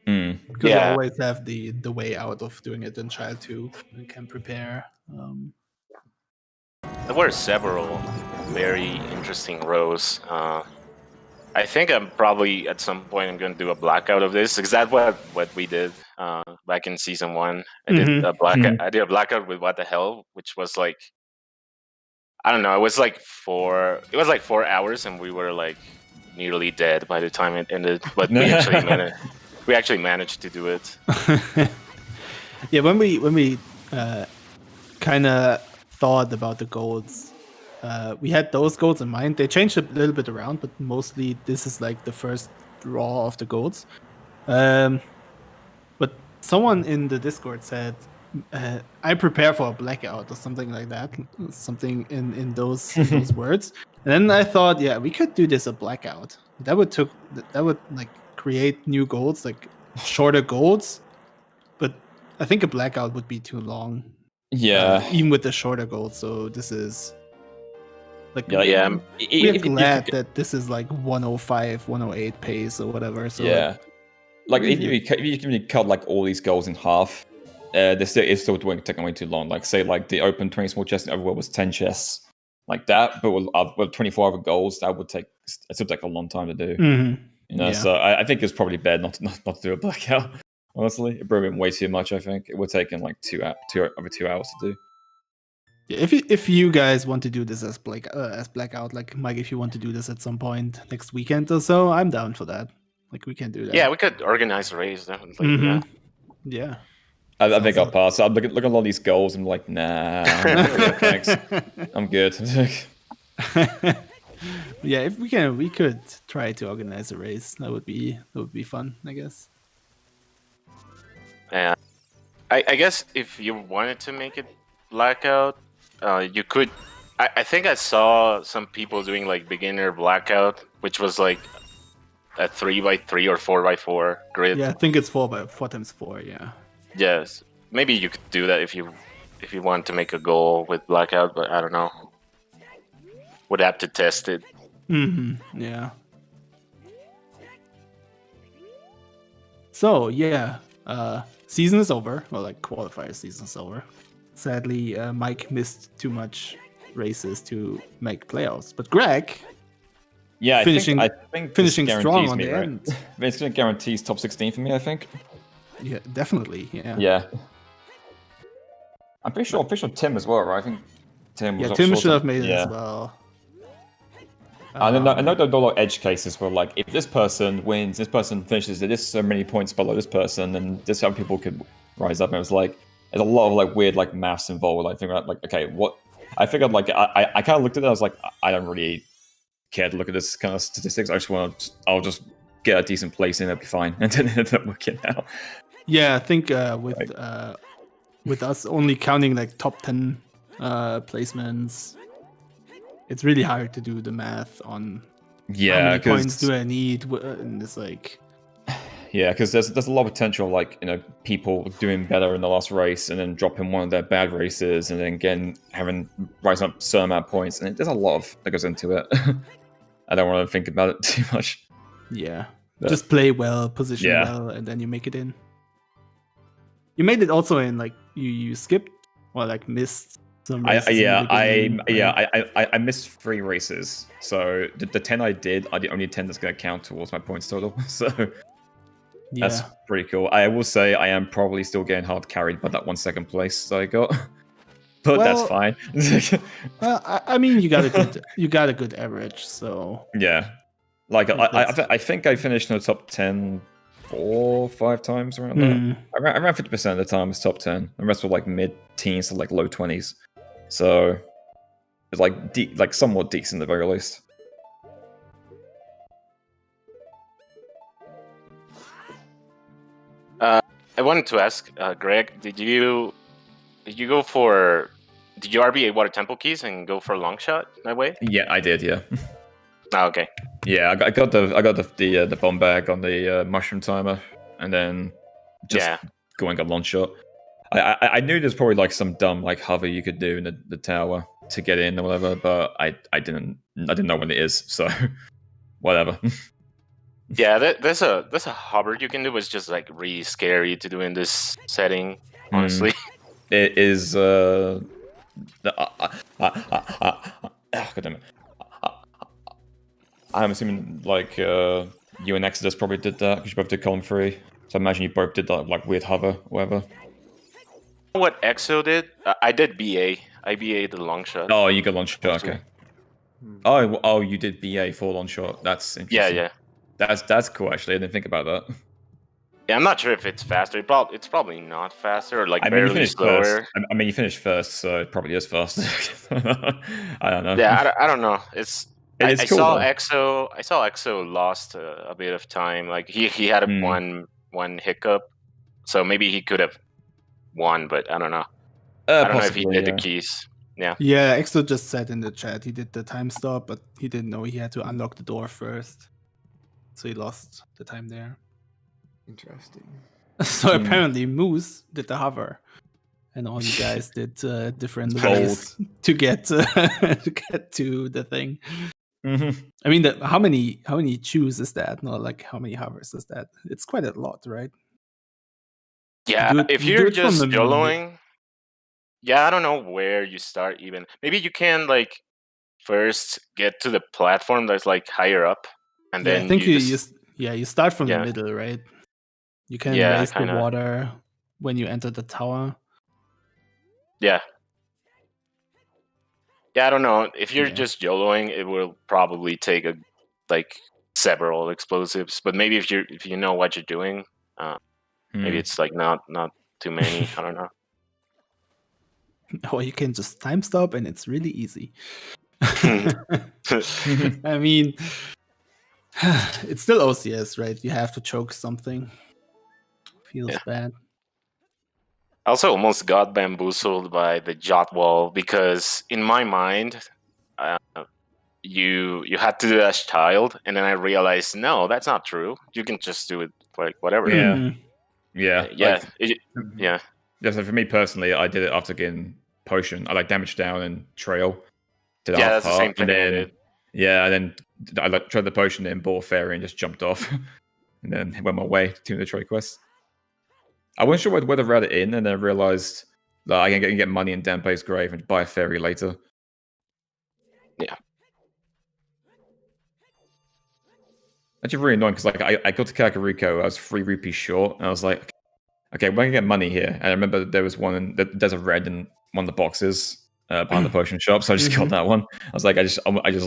Because you always have the way out of doing it in Child 2 and can prepare.
There were several very interesting rows. I think I'm probably at some point I'm going to do a blackout of this. Is that what we did back in season 1? I did a blackout. I did a blackout with What the Hell, which was like, I don't know. It was like 4 hours, and we were like nearly dead by the time it ended. But we actually managed to do it.
Yeah, when we kind of thought about the goals, we had those goals in mind. They changed a little bit around, but mostly this is like the first draw of the goals. But someone in the Discord said, I prepare for a blackout or something like that, something in those words. And then I thought, yeah, we could do this a blackout. That would like create new goals, like shorter goals. But I think a blackout would be too long.
Yeah,
even with the shorter goals. So this is like,
yeah.
We're glad that this is like 105, 108 pace or whatever. So
yeah, like if you cut like all these goals in half, it's still taking way too long. Like say like the open 20 small chests everywhere was 10 chests like that, but with 24 other goals, that would take a long time to do. You know, so I think it's probably better not to do a blackout. Honestly, it would have been way too much. I think it would take in like over 2 hours to do.
Yeah, if you guys want to do this as blackout, like Mike, if you want to do this at some point next weekend or so, I'm down for that. Like we can do that.
Yeah, we could organize a race definitely.
Yeah.
I think I'll pass. I'm looking at all these goals. I'm like, nah, thanks. I'm good.
Yeah, if we could try to organize a race. That would be fun, I guess.
Yeah, I guess if you wanted to make it blackout, you could. I think I saw some people doing like beginner blackout, which was like a 3x3 or 4x4 grid.
Yeah, I think it's 4x4. Yeah.
Yes, maybe you could do that if you want to make a goal with blackout, but I don't know. Would have to test it.
Yeah. So yeah, season is over. Well, like qualifier season is over. Sadly, Mike missed too much races to make playoffs, but Greg,
yeah,
finishing strong on
me,
the
right?
end.
It's going to guarantees top 16 for me, I think.
Yeah, definitely. Yeah.
Yeah. I'm pretty sure Tim as well, right? I think Tim was
Tim should have made it as well.
I know there are a lot of edge cases where, like, if this person wins, this person finishes at this so many points below this person, and this how people could rise up. And it was like, there's a lot of like weird like maths involved. Like, figuring out like, okay, what I figured like I kind of looked at it. I was like, I don't really care to look at this kind of statistics. I'll just get a decent place and it'll be fine. And then it ended up working out.
Yeah, I think with us only counting like top 10 placements, it's really hard to do the math on how
Yeah,
many points
because
do I need, and it's like,
there's a lot of potential, like people doing better in the last race and then dropping one of their bad races and then having rising up a certain amount of points, and there's a lot that goes into it. I don't want to think about it too much.
yeah,
But-
just play well, position
Yeah.
well, and then you make it in. You made it also in like you skipped or like missed some races.
I missed 3 races, so the 10 I did are the only 10 that's going to count towards my points total. So that's pretty cool. I will say I am probably still getting hard carried by that 1 second place that I got, but that's fine.
Well, I mean, you got a good average, so
Yeah, like I think I finished in the top 10 4 or 5 times around that. Around 50% of the time was top 10. The rest were like mid-teens to like low 20s. So it's like somewhat decent at the very least.
I wanted to ask, Greg, did you RBA Water Temple keys and go for a long shot that way?
Yeah, I did. Yeah.
Oh, okay.
Yeah, I got the bomb bag on the mushroom timer, and then just going a long shot. I knew there's probably like some dumb like hover you could do in the tower to get in or whatever, but I didn't know what it is, so whatever.
Yeah, there's a hover you can do, but it's just like really scary to do in this setting. Honestly,
it is. God damn it. I'm assuming like you and Exodus probably did that because you both did column 3. So I imagine you both did that like weird hover, whatever.
What Exo did? I did BA. I BA the long shot.
Oh, you got long shot. Okay. Oh, you did BA for long shot. That's interesting.
Yeah.
That's cool. Actually, I didn't think about that.
Yeah, I'm not sure if it's faster. It's probably not faster, or like
I mean,
barely slower.
First. I mean, you finished first, so it probably is faster. I don't know.
Yeah, I don't know. I
cool,
saw
though.
Exo lost a bit of time. Like he had one hiccup, so maybe he could have won, but I don't know. I don't know if he did the keys. Yeah.
Yeah, Exo just said in the chat he did the time stop, but he didn't know he had to unlock the door first, so he lost the time there.
Interesting.
So apparently Moose did the hover, and all you guys did different ways to get to the thing.
Mm-hmm.
I mean, how many chews is that? Not like how many hovers is that? It's quite a lot, right?
Yeah, if you're just YOLOing, yeah, I don't know where you start even. Maybe you can like first get to the platform that's like higher up, and then
I think you start from the middle, right? You can raise the water when you enter the tower.
Yeah. Yeah, I don't know. If you're just YOLOing, it will probably take several explosives. But maybe if you know what you're doing, maybe it's like not too many. I don't know.
Or you can just time stop, and it's really easy. I mean, it's still OCS, right? You have to choke something. Feels bad.
I also almost got bamboozled by the jot wall because in my mind, you had to do as child, and then I realized no, that's not true. You can just do it like whatever.
Yeah.
So
for me personally, I did it after getting potion. I like damage down and trail.
That's the same thing I did.
Yeah, and then I tried the potion, then bought a fairy and just jumped off, and then went my way to the trade quest. I wasn't sure whether to route it in, and then I realized that I can get money in Danpe's grave and buy a fairy later.
Yeah.
Actually, really annoying because like I got to Kakariko, I was 3 rupees short, and I was like, okay, we're gonna get money here. And I remember there was there's a red in one of the boxes behind the potion shop, so I just got that one. I was like, I just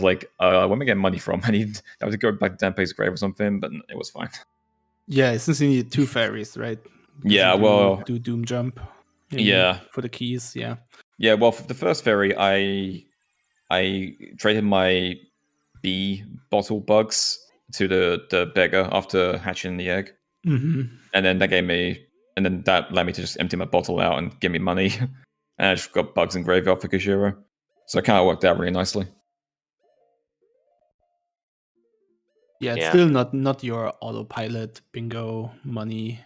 like, where am I getting money from? I have to go back to Danpe's grave or something, but it was fine.
Yeah, since you need 2 fairies, right?
Because
do Doom Jump. For the keys, yeah.
Yeah, well, for the first fairy, I traded my bee bottle bugs to the beggar after hatching the egg, and then that allowed me to just empty my bottle out and give me money, and I just got bugs and graveyard for Kajiro, so it kind of worked out really nicely.
Yeah, it's
Yeah.
still not your autopilot bingo money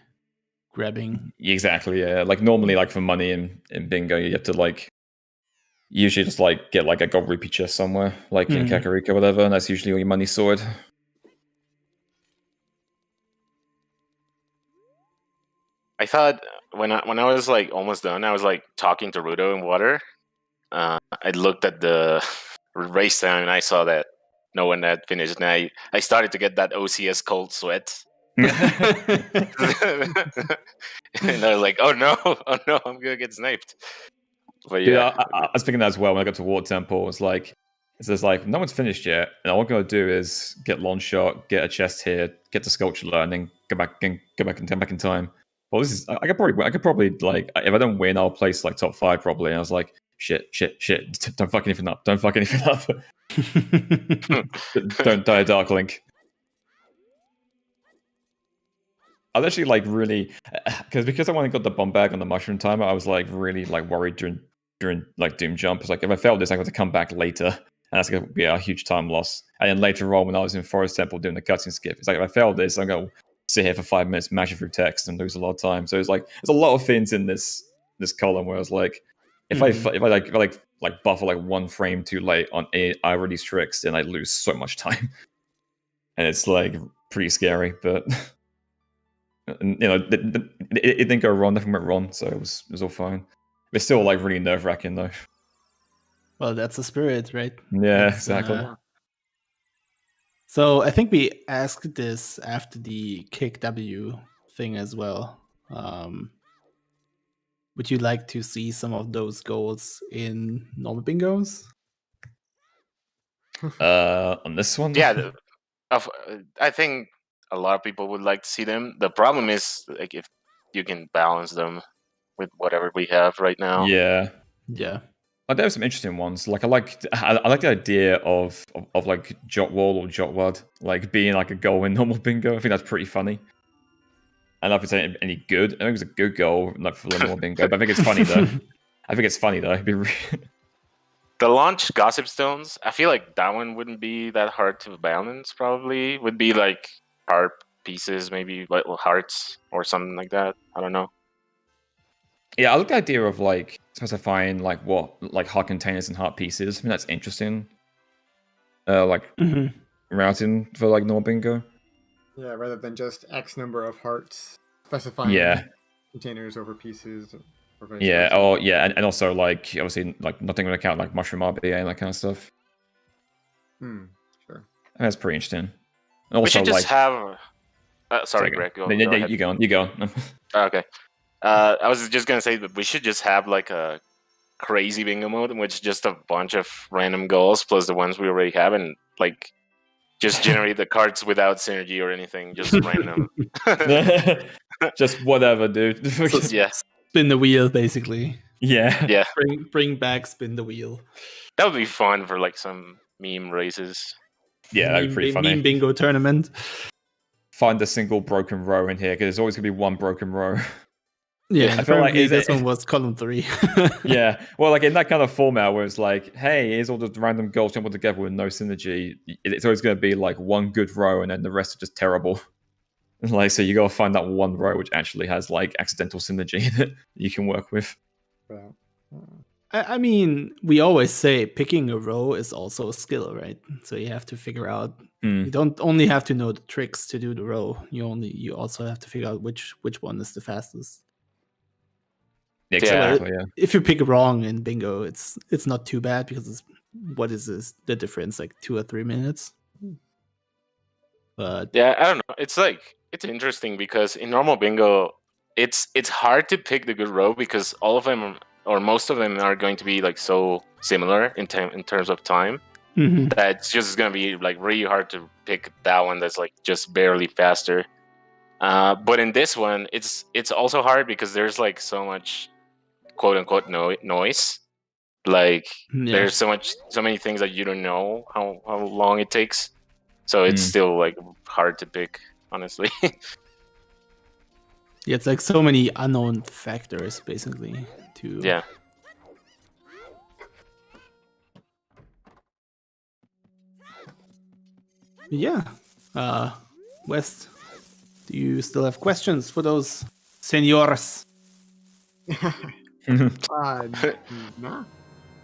grabbing.
Exactly, yeah. Like normally, like for money in bingo, you have to like usually just like get like a gold rupee chest somewhere, like in Kakariko or whatever, and that's usually all your money's sorted.
I thought when I was like almost done, I was like talking to Rudo in water. I looked at the race time and I saw that no one had finished, and I started to get that OCS cold sweat. And I was like, oh no, I'm gonna get sniped. But
Dude,
yeah,
I was thinking that as well when I got to Water Temple. It's like, no one's finished yet, and all I'm gonna do is get long shot, get a chest here, get the sculpture learning, go back in time. Well, this is I could probably like if I don't win, I'll place like top 5 probably. And I was like, shit, don't fuck anything up, don't die, Dark Link. I was actually like really because I only got the bomb bag on the mushroom timer. I was like really like worried during like Doom Jump. It's like if I failed this, I'm going to come back later, and that's going to be a huge time loss. And then later on, when I was in Forest Temple doing the cutscene skip, it's like if I failed this, I'm going to sit here for 5 minutes, mashing through text, and lose a lot of time. So it's like there's a lot of things in this column where I was like, if I buffer like 1 frame too late on I release tricks, then I lose so much time, and it's like pretty scary, but. You know, it didn't go wrong. Nothing went wrong, so it was all fine. It's still like really nerve wracking though.
Well, that's the spirit, right?
Yeah,
That's,
exactly.
So I think we asked this after the Kick W thing as well. Would you like to see some of those goals in normal bingos?
On this one,
yeah. I think a lot of people would like to see them. The problem is like if you can balance them with whatever we have right now.
Yeah. There are some interesting ones. Like I like the idea of like Jot Wall or Jot Wad like being like a goal in normal bingo. I think that's pretty funny. I don't know if it's any good. I think it's a good goal like for the normal bingo, but I think it's funny though. It'd be
The launch Gossip Stones, I feel like that one wouldn't be that hard to balance. Probably would be like heart pieces, maybe like hearts or something like that. I don't know.
Yeah, I like the idea of like specifying like heart containers and heart pieces. I think that's interesting. Routing for like normal bingo.
Yeah, rather than just X number of hearts specifying containers over pieces.
Yeah, or and also like obviously like nothing would account like mushroom RBA and that kind of stuff.
Sure.
That's pretty interesting. And also,
we should just
like,
have. Sorry, Greg. Go ahead.
You go.
Okay. I was just gonna say that we should just have like a crazy bingo mode in which just a bunch of random goals plus the ones we already have, and like just generate the cards without synergy or anything, just random.
Just whatever, dude.
Yeah.
Spin the wheel, basically.
Yeah.
Bring back spin the wheel.
That would be fun for like some meme races.
Yeah, that'd be pretty funny.
Meme bingo tournament.
Find a single broken row in here because there's always gonna be one broken row.
Yeah,
I feel like
this one was column 3.
Yeah, well, like in that kind of format where it's like, hey, here's all the random goals jumbled together with no synergy. It's always going to be like one good row, and then the rest are just terrible. Like, so you got to find that one row which actually has like accidental synergy that you can work with.
Well,
I mean, we always say picking a row is also a skill, right? So you have to figure out. You don't only have to know the tricks to do the row. You also have to figure out which one is the fastest.
Exactly. Yeah.
If you pick wrong in bingo, it's not too bad because what is the difference? Like 2 or 3 minutes. But
yeah, I don't know. It's like it's interesting because in normal bingo, it's hard to pick the good row because all of them or most of them are going to be like so similar in terms of time that it's just gonna be like really hard to pick that one that's like just barely faster. But in this one, it's also hard because there's like so much quote unquote noise. Like there's so many things that you don't know how long it takes. So it's still like hard to pick, honestly.
Yeah, it's like so many unknown factors basically to West, do you still have questions for those senors?
Nah.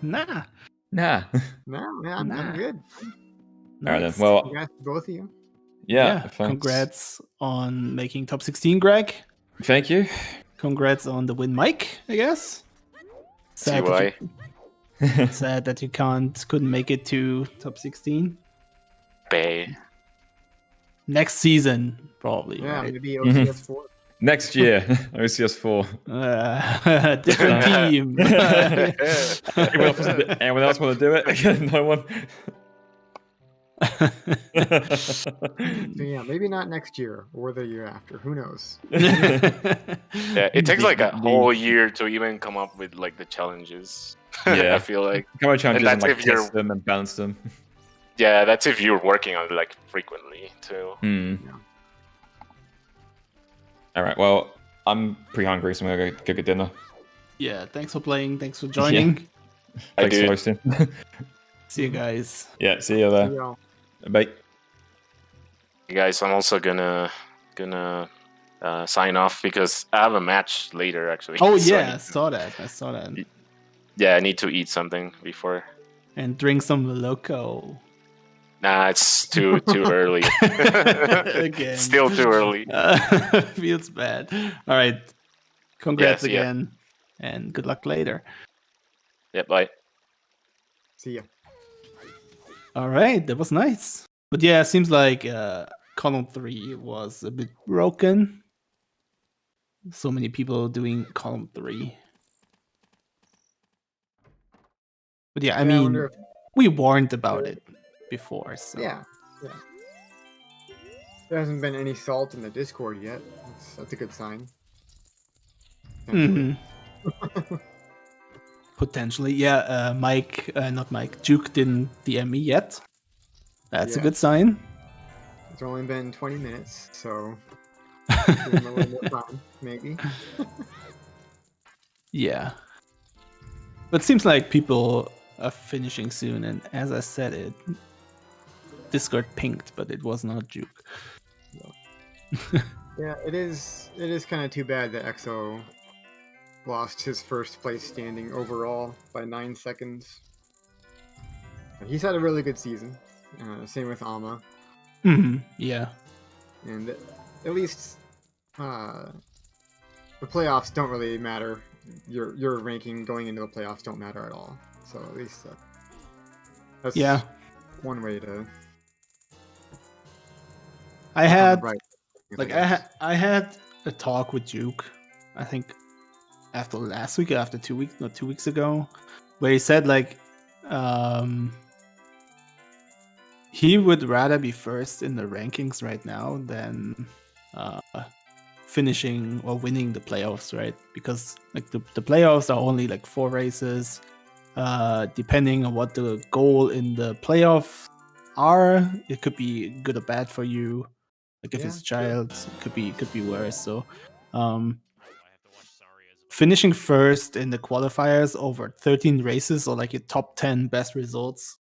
Nah.
Nah.
No, yeah, I'm
Nah.
good.
All right then.
Nice.
Well,
Congrats to both of you.
yeah. Thanks.
Congrats on making top 16, Greg.
Thank you.
Congrats on the win, Mike, I guess. Sad
CY.
that you couldn't make it to top 16.
Bay.
Next season, probably.
Yeah,
right?
maybe OCS 4.
Next year, OCS 4.
Different team.
Anyone else want to do it? No one.
So yeah, maybe not next year or the year after. Who knows?
Yeah, it takes like a whole year to even come up with like the challenges.
Yeah.
I feel like.
Come on, challenges and
that's
like
if you're-
test them and balance them.
Yeah, that's if you're working on it like frequently too.
Hmm.
Yeah.
All right. Well, I'm pretty hungry, so I'm gonna go get dinner.
Yeah, thanks for playing. Thanks for joining.
I
Thanks for
do.
hosting.
See you guys.
Yeah. See you there.
Yeah.
Bye.
Guys, I'm also gonna sign off because I have a match later actually.
Oh
So
yeah, I saw that.
I need to eat something before.
And drink some loco.
Nah, it's too early.
Again.
Still too early.
Feels bad. All right. Congrats
Yeah, see ya.
again. And good luck later.
Yeah, bye.
See ya.
All right. That was nice. But yeah, it seems like column 3 was a bit broken. So many people doing column 3. But yeah, I
I
mean,
wonder if-
we warned about it before. So
Yeah. There hasn't been any salt in the Discord yet. That's a good sign.
Mhm. Potentially, yeah. Not Mike. Juke didn't DM me yet. That's a
Yeah.
good sign.
It's only been 20 minutes, so give him a little more time, maybe.
Yeah. But it seems like people are finishing soon, and as I said, it Discord pinged, but it was not Juke.
Yeah, it is kind of too bad that EXO lost his first place standing overall by 9 seconds. He's had a really good season. Same with Ama.
Yeah.
And at least the playoffs don't really matter. Your ranking going into the playoffs don't matter at all. So at least that's one way to.
I had
right.
I had a talk with Juke, I think after last week, after 2 weeks, not 2 weeks ago, where he said like he would rather be first in the rankings right now than finishing or winning the playoffs, right? Because like the playoffs are only like 4 races. Depending on what the goal in the playoff are, it could be good or bad for you. Like if it's a child, it could be worse. So finishing first in the qualifiers over 13 races or like your top 10 best results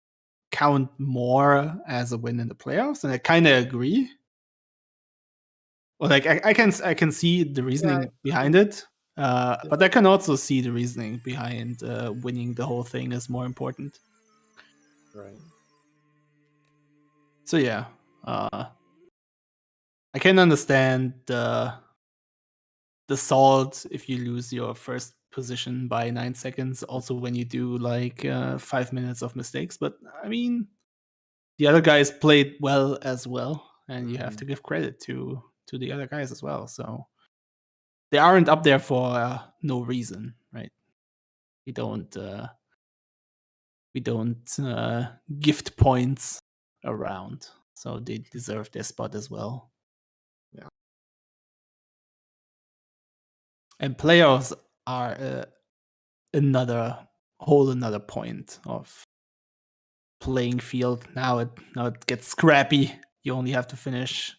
count more as a win in the playoffs, and I kind of agree. Well, like I can see the reasoning behind it, but I can also see the reasoning behind winning the whole thing is more important.
Right.
So yeah, I can understand the salt if you lose your first position by 9 seconds. Also, when you do like 5 minutes of mistakes, but I mean, the other guys played well as well, and you have to give credit to the other guys as well. So they aren't up there for no reason, right? We don't gift points around, so they deserve their spot as well.
Yeah.
And playoffs are another point of playing field. Now it gets scrappy. You only have to finish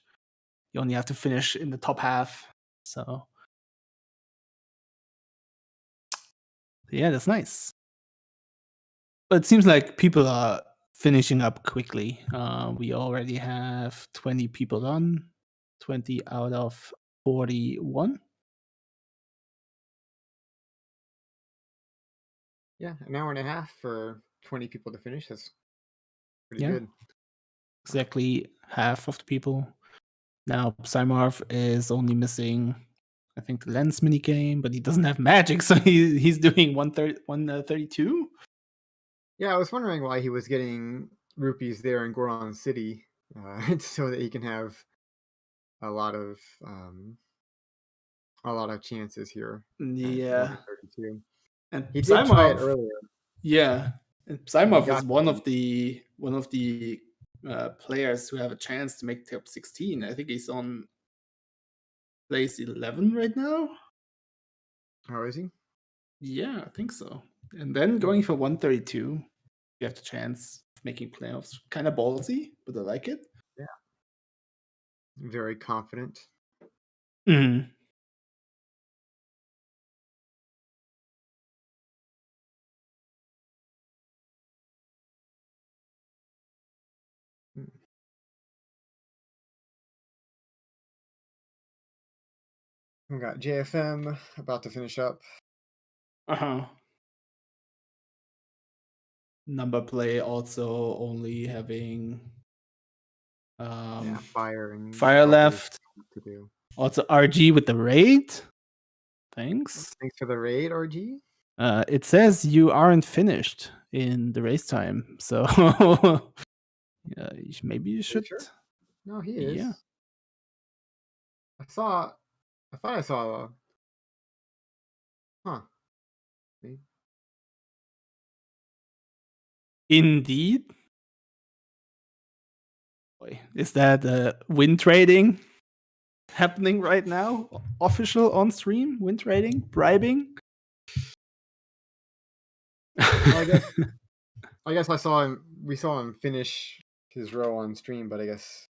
in the top half. So yeah, that's nice. But it seems like people are finishing up quickly. We already have 20 people done, 20 out of 41.
Yeah, an hour and a half for 20 people to finish. That's pretty
Yeah.
good.
Exactly half of the people. Now, Psymarth is only missing, I think, the lens mini game, but he doesn't have magic, so he's doing 132.
Yeah, I was wondering why he was getting rupees there in Goron City, so that he can have a lot of chances here.
Yeah.
132.
And
He did try it
Psymarth,
earlier.
yeah, and Psymarth
got
is one of the players who have a chance to make top 16. I think he's on place 11 right now.
How is he?
Yeah, I think so. And then going for 132, you have the chance of making playoffs. Kind of ballsy, but I like it.
Yeah. Very confident.
Mm.
We got JFM about to finish up.
Uh-huh. Number play also only having
Fire and
Fire
Shelter
left.
to do.
Also RG with the raid. Thanks.
Thanks for the raid, RG.
It says you aren't finished in the race time, so maybe you should.
Sure? No, he is.
Yeah.
I thought I saw. Huh.
Indeed. Boy, is that win trading happening right now? Official on stream win trading, bribing.
I guess I saw him. We saw him finish his row on stream, but I guess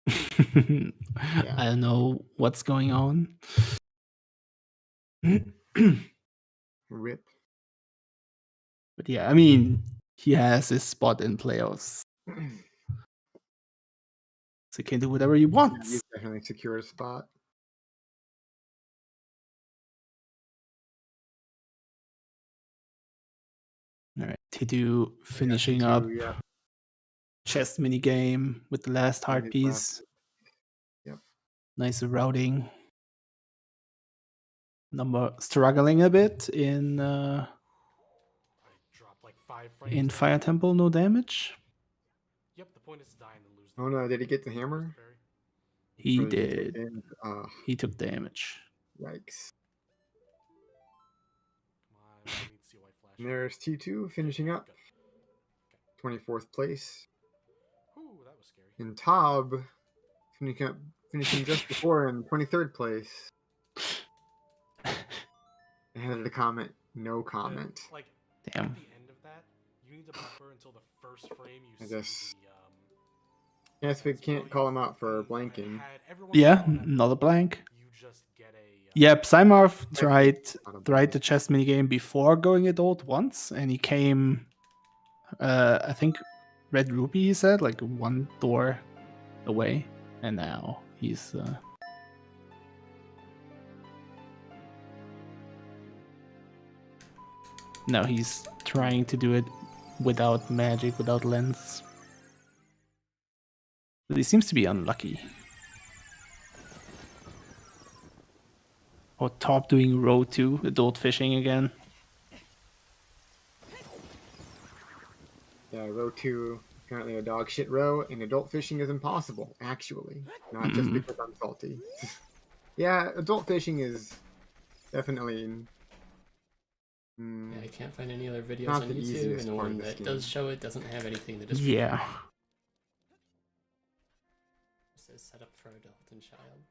I don't know what's going on.
rip.
But yeah, I mean, he has his spot in playoffs, so he can do whatever he wants.
He's definitely secured a spot.
All right, Tidu finishing up chess mini game with the last heart piece.
Yep.
Nice routing. Number struggling a bit in Fire Temple, no damage.
Yep, the point is to die and then lose.
Oh no, did he get the hammer?
He
Or
did.
take damage?
He took damage.
Yikes.
Come on, I need to see a white flash.
And there's T2 finishing up. 24th place.
Ooh, that was scary.
And Tob finishing just before in 23rd place. I had a comment. No comment.
Like,
damn.
At the end of that, you need to buffer until the first frame you
I
see
guess.
the,
Yes, we can't call him out for blanking.
Yeah, another blank. Yep, Psymarth tried the chess minigame before going adult once, and he came, I think, Red Ruby, he said, like one door away, and now he's... Now he's trying to do it without magic, without lens. But he seems to be unlucky. Or Top doing row 2, adult fishing again.
Yeah, row 2, currently a dog shit row, and adult fishing is impossible, actually. Not just because I'm salty. Yeah, adult fishing is definitely...
Yeah, I can't find any other videos
not
on
the
YouTube,
easiest
and the
part of
one
this
that
game.
does show it doesn't have anything to describe.
Yeah.
It says set up for adult and child.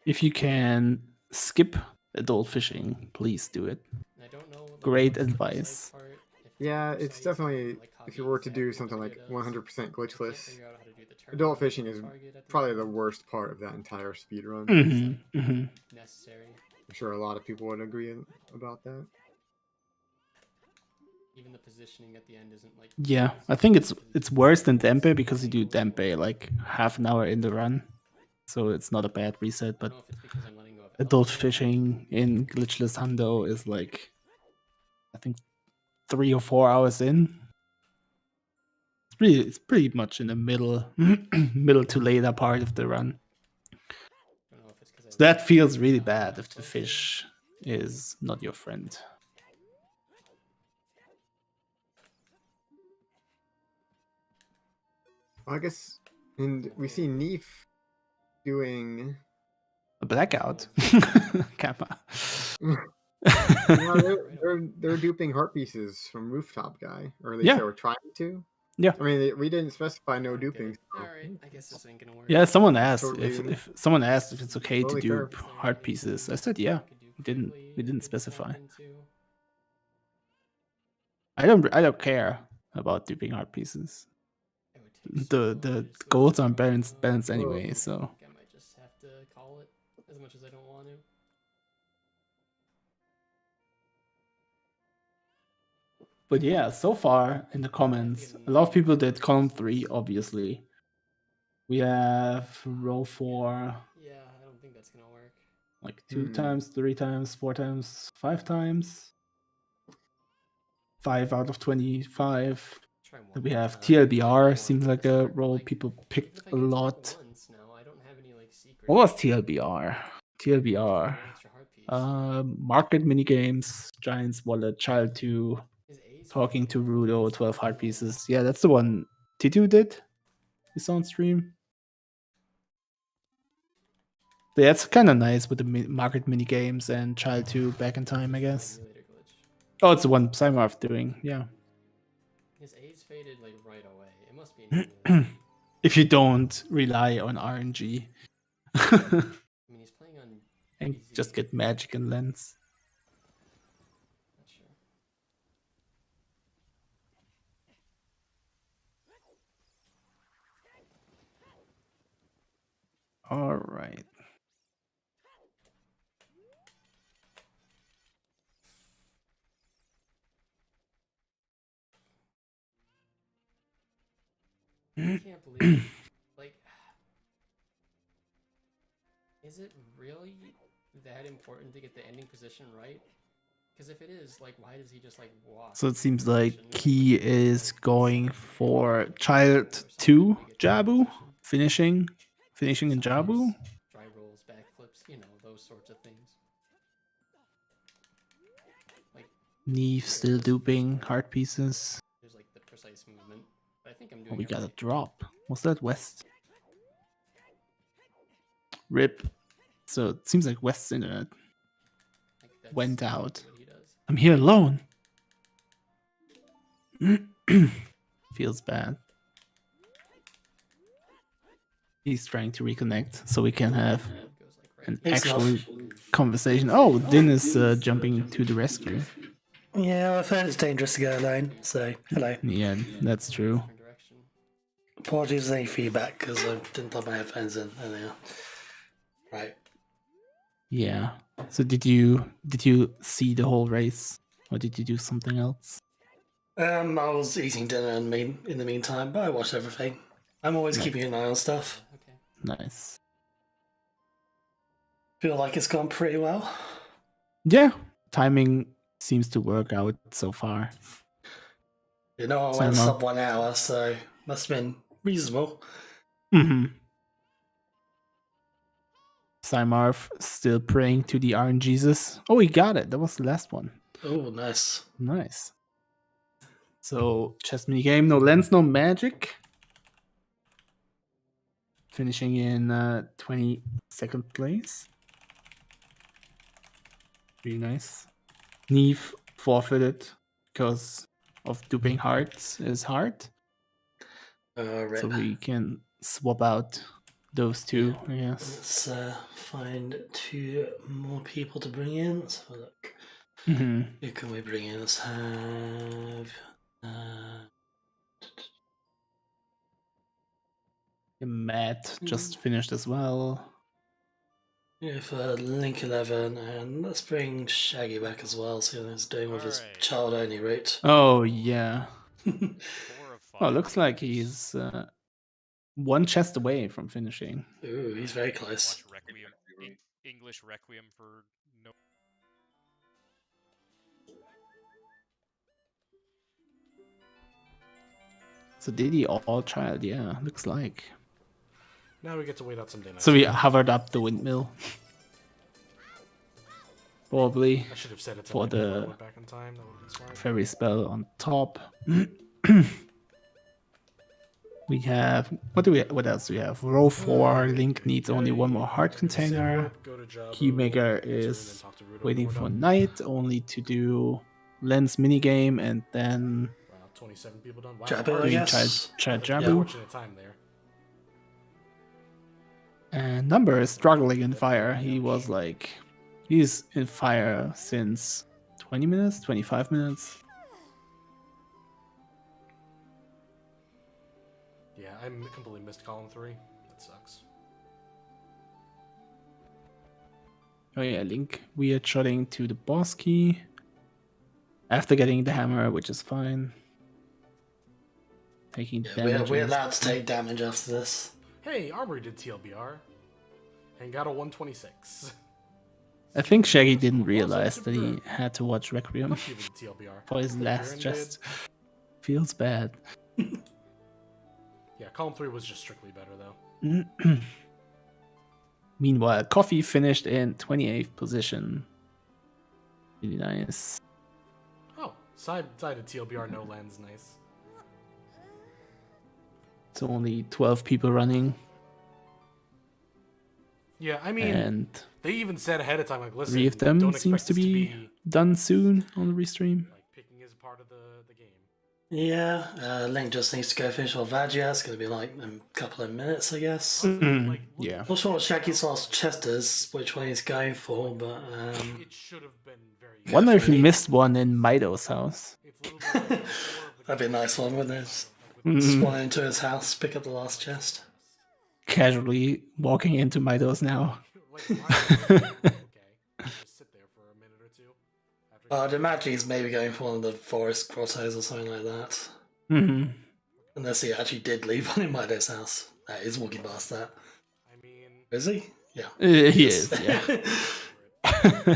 If you can skip adult fishing, please do it.
I don't know.
Great advice.
Yeah, it's definitely, if you were to do something like 100% glitchless, adult fishing is probably the worst part of that entire speedrun.
Necessary.
I'm sure a lot of people would agree about that.
even the positioning at the end isn't like.
Yeah, I think it's worse than Dempe because you do Dempe like half an hour in the run, so it's not a bad reset.
I
But
don't know if it's because I'm letting go of
adult
Elden.
fishing in glitchless Hundo is like, I think 3 or 4 hours in. It's pretty much in the middle middle to later part of the run.
I don't know if it's 'cause I
So that
let
feels
go
really
of
bad
Elden
if the
closer.
fish is not your friend.
I guess, and we see Neef doing.
A blackout. Kappa.
No, they're duping heart pieces from Rooftop Guy, or at least
Yeah.
they were trying to.
Yeah.
I mean, we didn't specify no
Okay.
duping. So
Alright, I guess this ain't gonna work.
Yeah, someone asked
Totally
if someone asked if it's okay to
slowly
dupe
curve.
heart pieces. I said yeah. We didn't specify. I don't care about duping heart pieces. The goals aren't balanced anyway, so
I might just have to call it as much as I don't want to.
but yeah, so far in the comments, a lot of people did column 3, obviously. We have row 4
Yeah, I don't think that's gonna work.
like 2 times, 3 times, 4 times, 5 times. 5 out of 25.
Try one.
Then we have
one
TLBR, seems like
this
a
hard, but,
role
like,
people
even
picked
if I
a
get stuck
lot.
once now, I don't have any like secret.
What was TLBR? TLBR.
An extra heart piece.
Market minigames, Giant's Wallet, Child 2,
His A's
Talking to Rudo, 12 heart pieces. Yeah, that's the one Titu did. We saw on stream. So yeah, it's kind of nice with the market minigames and Child 2 back in time, I guess.
emulator glitch.
Oh, it's the one Cymarth doing, yeah.
His A's faded like right away. It must be an emulator.
If you don't rely on RNG.
I mean, he's playing on
and
easy.
just get magic and lens.
Not sure.
All right.
I can't believe, like, is it really that important to get the ending position right? Because if it is, like, why does he just like walk?
So it seems like Key is going for Child 2 Jabu, finishing in Jabu.
Dry rolls, backflips, you know, those sorts of things. Like
Neve still duping heart pieces.
there's like the precise movement. But I think I'm
Oh,
doing
we
it
got a
right.
drop. Was that West? Rip. So it seems like West's internet
Like, that's
went out.
what he does.
I'm here alone. Feels bad. He's trying to reconnect so we can have
Goes like right.
an
He's
actual
not.
conversation. Oh, Din is jumping to the rescue.
Yeah, I've heard it's dangerous to go alone, so hello.
Yeah, that's true.
Different direction.
Apologies for any feedback because I didn't put my headphones in earlier. Right.
Yeah. So did you see the whole race, or did you do something else?
I was eating dinner in the meantime, but I watched everything. I'm always
Nice.
keeping an eye on stuff.
Okay.
Nice.
Feel like it's gone pretty well.
Yeah, timing seems to work out so far.
You know, I went sub 1 hour, so must have been reasonable.
Mm-hmm. Cymarth still praying to the RNGesus. Oh, he got it. That was the last one.
Oh, nice.
Nice. So, chess mini game, no lens, no magic. Finishing in 22nd place. Really nice. Neve forfeited because of duping hearts is hard.
Rip.
So we can swap out those two, I guess.
Let's find 2 more people to bring in. Let's have a look.
Mm-hmm.
Who can we bring in? Let's have...
Matt just finished as well.
Yeah, for Link 11, and let's bring Shaggy back as well, see what he's doing with his
Alright.
child-only route.
Oh yeah.
4 of 5.
Oh, looks like
players.
he's one chest away from finishing.
Ooh, he's very close.
Watch Requiem. English Requiem for no.
So Diddy all child, yeah, looks like.
Now we get to wait out some day night.
So we hovered up the windmill. Probably
I should have said it to
for
Mike before I
the
went back in time. That would have been smart.
fairy spell on top. We have what else do we have? Row 4, Link needs only one more heart container.
Go to Jabu,
Keymaker
return and
is
talk to Rudo
waiting
when we're
for
done.
night, only to do Lens minigame and then
Wow, 27 people done. Wow,
Jabu, I
Archie,
guess.
Jabu.
unfortunate time there.
And Number is struggling in fire. He's in fire since 20 minutes, 25 minutes.
Yeah, I completely missed column 3. That sucks.
Oh yeah, Link weird shotting to the boss key after getting the hammer, which is fine. Taking
Yeah,
damage.
we're allowed to take damage after this.
Hey, Armory did TLBR and got a 126.
I think Shaggy didn't realize that he had to watch Requiem
He did TLBR.
for his last
Aaron
chest. Feels bad.
Yeah, column 3 was just strictly better though.
Meanwhile, Coffee finished in 28th position. Really nice.
Oh, side of TLBR, no lens, nice.
It's only 12 people running,
Yeah, I mean,
and
they even said ahead of time, like, listen,
3 of them
don't
seems
expect
to
this
be done soon on the restream.
like picking is part of the game.
Yeah, Link just needs to go finish off Vagia. It's going to be like a couple of minutes, I guess.
Like,
Yeah.
Not sure what Shaggy's last chest is, which one he's going for, but
it should have been very.
Wonder if he missed one in Mido's house.
It's literally like
that'd be a nice one, wouldn't it?
Mhm.
Swan into his house, pick up the last chest.
Casually walking into Mido's now.
like, why- okay, just sit there for a minute or two. After
I'd imagine he's maybe going for one of the forest grottos or something like that.
hmm
Unless he actually did leave one in Mido's house. He's walking past that.
I mean,
Is he? Yeah.
He is, yeah.
RG,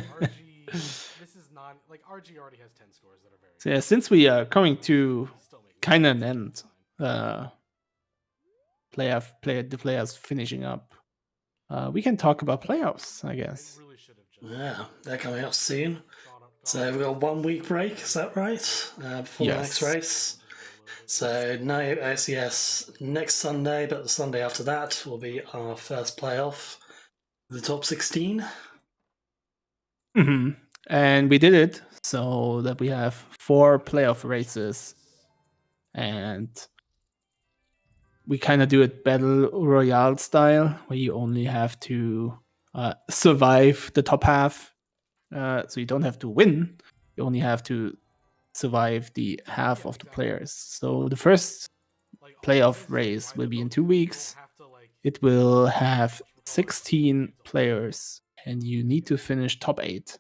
this is not like RG already has 10 scores that are very.
So yeah, since we are coming to
Still making
kind of an end, the players finishing up, we can talk about playoffs, I guess.
Really should have just
Yeah, they're coming up soon.
gone
So we've got a 1 week break, is that right? Before the next
Yes.
race. So no OCS next Sunday, but the Sunday after that will be our first playoff. The top 16.
hmm And we did it so that we have 4 playoff races, and we kind of do it battle royale style, where you only have to survive the top half. So you don't have to win; you only have to survive the half of the players. So the first playoff race will be in 2 weeks. It will have 16 players, and you need to finish top 8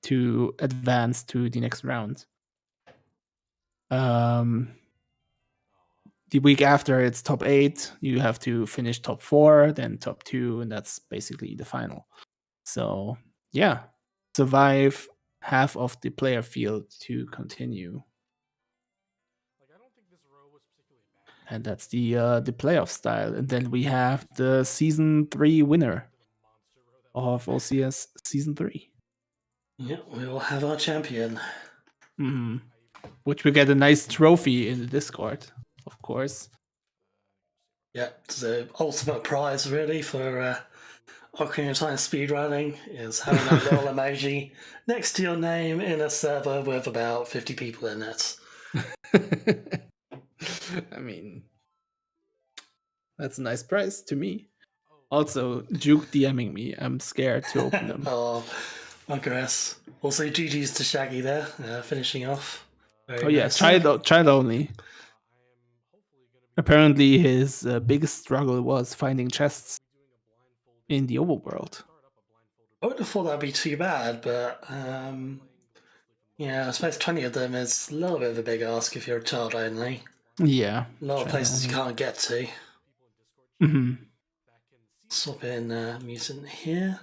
to advance to the next round. The week after it's top 8, you have to finish top 4, then top 2, and that's basically the final. So yeah, survive half of the player field to continue. And that's the playoff style. And then we have the season 3 winner of OCS season 3.
Yeah, we will have our champion.
Mm-hmm. Which we get a nice trophy in the Discord, of course.
Yeah, it's the ultimate prize really for Ocarina of Time speedrunning is having that little emoji next to your name in a server with about 50 people in it.
I mean, that's a nice prize to me. Also, Juke DMing me. I'm scared to open them.
Oh, Monkeress. Also, GG's to Shaggy there, finishing off. Very
Oh yeah,
nice.
child only. Apparently, his biggest struggle was finding chests in the overworld.
I wouldn't have thought that'd be too bad, but yeah, I suppose 20 of them is a little bit of a big ask if you're a child only.
Yeah.
A lot of places you can't get to.
Mm-hmm.
Swap in Mutant here.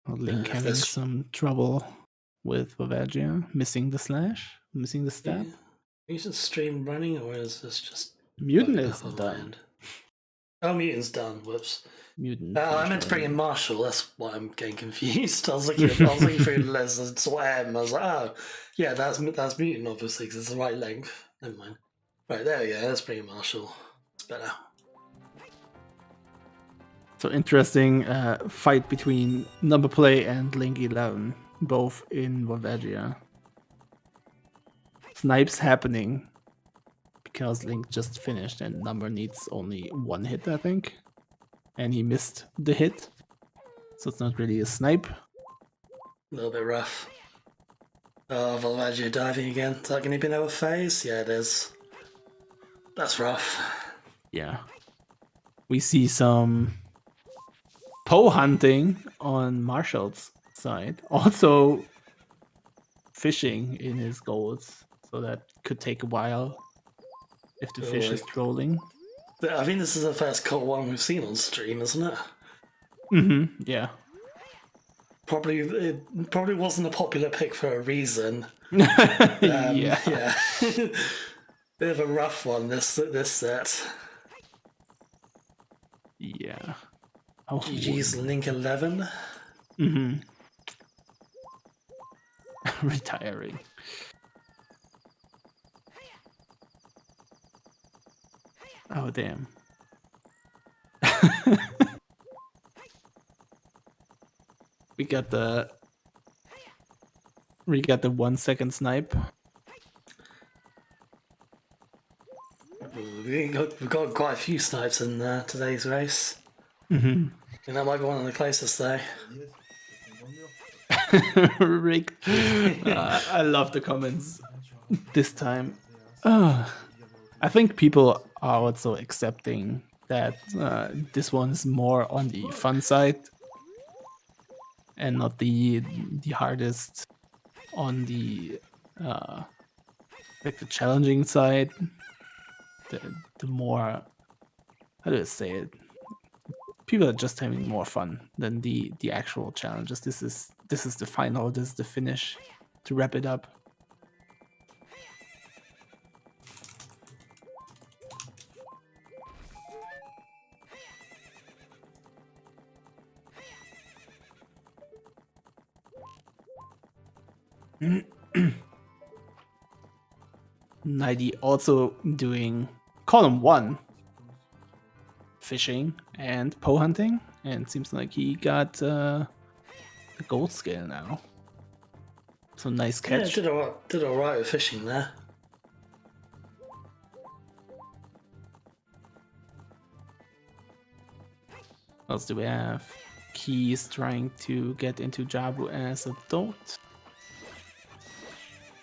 Link having some trouble with Vavagia, missing the slash, missing the stab.
Yeah. Mutant stream running, or is this just
Mutant is done.
Oh, Mutant's done. Whoops.
Mutant.
I meant to bring in Marshall. That's why I'm getting confused. I was looking through the list and saw M. I was like, oh, yeah, that's Mutant, obviously, because it's the right length. Never mind. Right, there we go. Let's bring in Marshall. It's better.
So interesting fight between Number Play and Link 11, both in Vavagia. Snipes happening because Link just finished and Number needs only one hit, I think. And he missed the hit. So it's not really a snipe.
A little bit rough. Oh, Vavagia diving again. Is that going to be another phase? Yeah, it is. That's rough.
Yeah. We see some Poe hunting on Marshall's side. Also fishing in his goals. So that could take a while if the fish is trolling.
I think this is the first caught one we've seen on stream, isn't it?
Mm-hmm, yeah.
It probably wasn't a popular pick for a reason.
Yeah.
Bit of a rough one, this set.
Yeah. Oh,
GG's Link 11.
Mm-hmm. Retiring. Oh, damn. We got the 1 second snipe.
We've got quite a few snipes in today's race.
Mm-hmm.
And that might be one of the closest, though.
Rick. I love the comments this time. I think people are also accepting that this one's more on the fun side and not the hardest on the like the challenging side. The more, how do I say it? People are just having more fun than the actual challenges. This is the final. This is the finish to wrap it up. Nighty also doing column 1 fishing and Poe hunting, and seems like he got the gold scale now. So nice catch.
Yeah, did alright with fishing there.
What else do we have? Keys trying to get into Jabu as a adult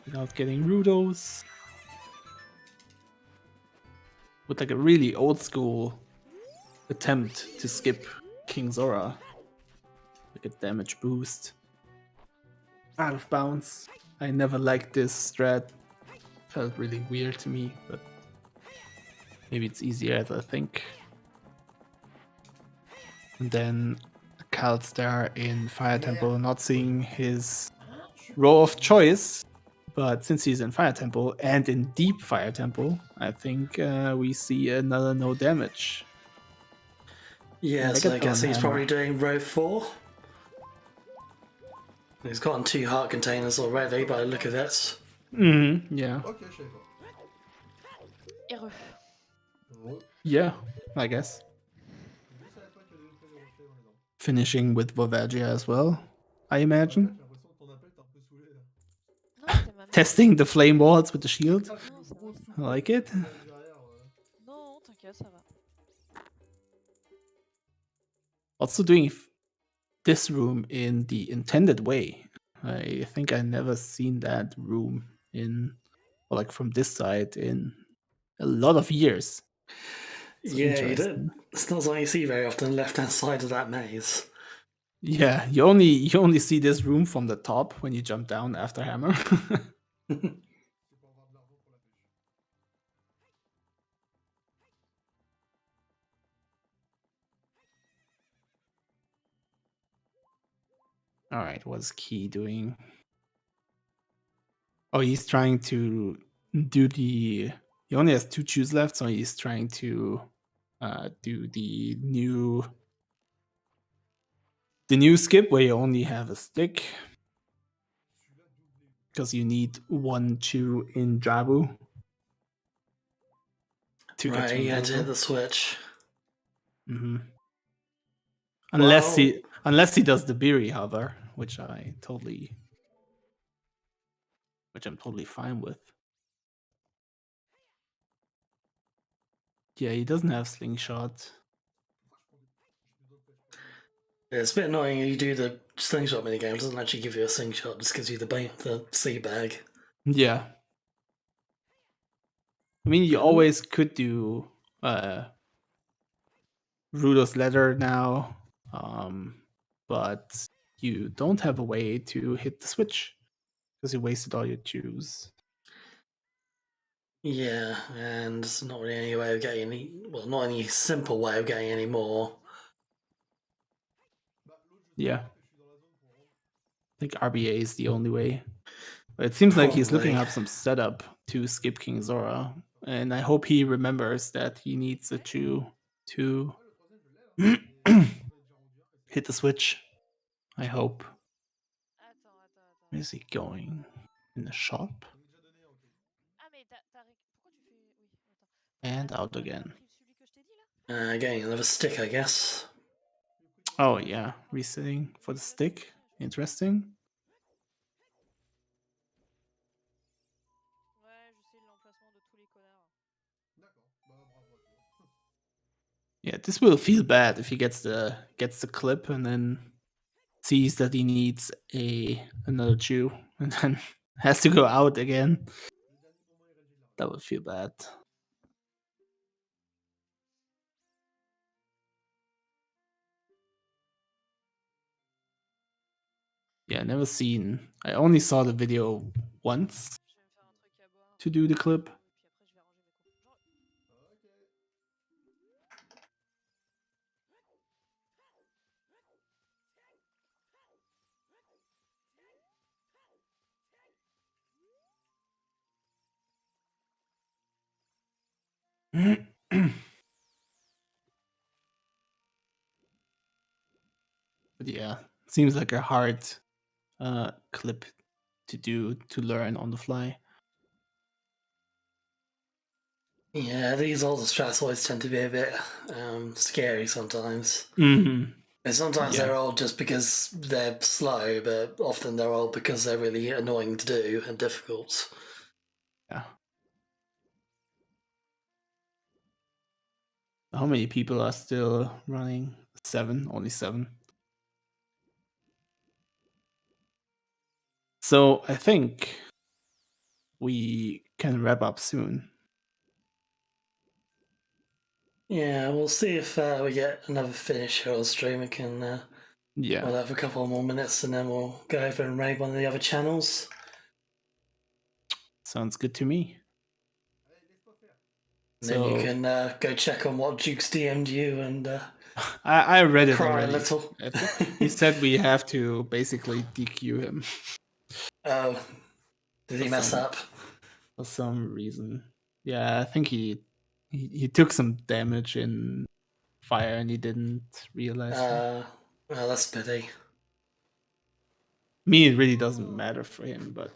without getting Rudos. With like a really old school attempt to skip King Zora. Like a damage boost. Out of bounds. I never liked this strat. Felt really weird to me, but maybe it's easier as I think. And then Kalstar in Fire Temple not seeing his row of choice. But since he's in Fire Temple and in Deep Fire Temple, I think we see another no damage.
Yeah, so I guess he's probably doing row 4. He's gotten 2 heart containers already by the look of it.
Mm-hmm, yeah. Yeah, I guess. Finishing with Vavagia as well, I imagine. Testing the flame walls with the shield. I like it. Also doing this room in the intended way. I think I never seen that room in, or like from this side in a lot of years.
Yeah, it's not something you see very often, left-hand side of that maze.
Yeah, you only see this room from the top when you jump down after hammer. All right, what's Key doing? Oh, he's trying to do the. He only has 2 chews left, so he's trying to do the new skip where you only have a stick, because you need 1 chew in Jabu to get
Right,
to
you had to hit
Zelda.
the switch.
Mm-hmm. Unless
Well-
he does the Beery hover, which I'm totally fine with. Yeah, he doesn't have slingshot.
Yeah, it's a bit annoying. You do the slingshot minigame, it doesn't actually give you a slingshot, it just gives you the sea bag.
Yeah. I mean, you always could do Rudo's letter now, but you don't have a way to hit the switch because you wasted all your chews.
Yeah, and there's not really any way of getting not any simple way of getting any more.
Yeah. I think RBA is the only way. But it seems like he's looking
Probably.
up some setup to skip King Zora, and I hope he remembers that he needs a chew to hit the switch. I hope. Where is he going? In the shop? And out again.
Getting another stick, I guess.
Oh yeah, resetting for the stick. Interesting. Yeah, this will feel bad if he gets the clip and then sees that he needs another chew and then has to go out again. That would feel bad. Yeah, never seen. I only saw the video once to do the clip. But yeah, seems like a hard clip to learn on the fly.
Yeah, these older strats always tend to be a bit scary sometimes.
Mm-hmm.
And sometimes
Yeah.
they're old just because they're slow, but often they're old because they're really annoying to do and difficult.
Yeah. How many people are still running? 7, only 7. So I think we can wrap up soon.
Yeah, we'll see if we get another finish here on stream. We can we'll have a couple more minutes and then we'll go over and raid one of the other channels.
Sounds good to me.
And then you can go check on what Duke's DM'd you and
I read it
cry
already.
a little.
He said we have to basically DQ him.
Oh, did he mess up?
For some reason. Yeah, I think he took some damage in fire and he didn't realize that.
Well, that's a pity.
I mean, it really doesn't matter for him, but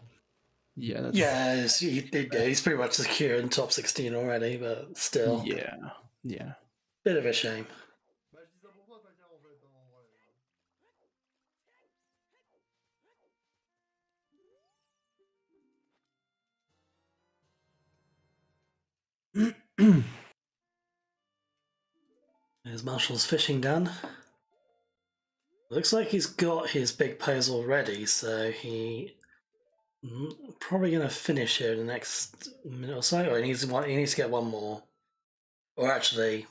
yeah, that's...
Yeah, he's pretty much secure in top 16 already, but still.
Yeah.
Bit of a shame. There's Marshall's fishing done. Looks like he's got his big pose already, so he probably going to finish here in the next minute or so. Or he needs to get one more. Or actually,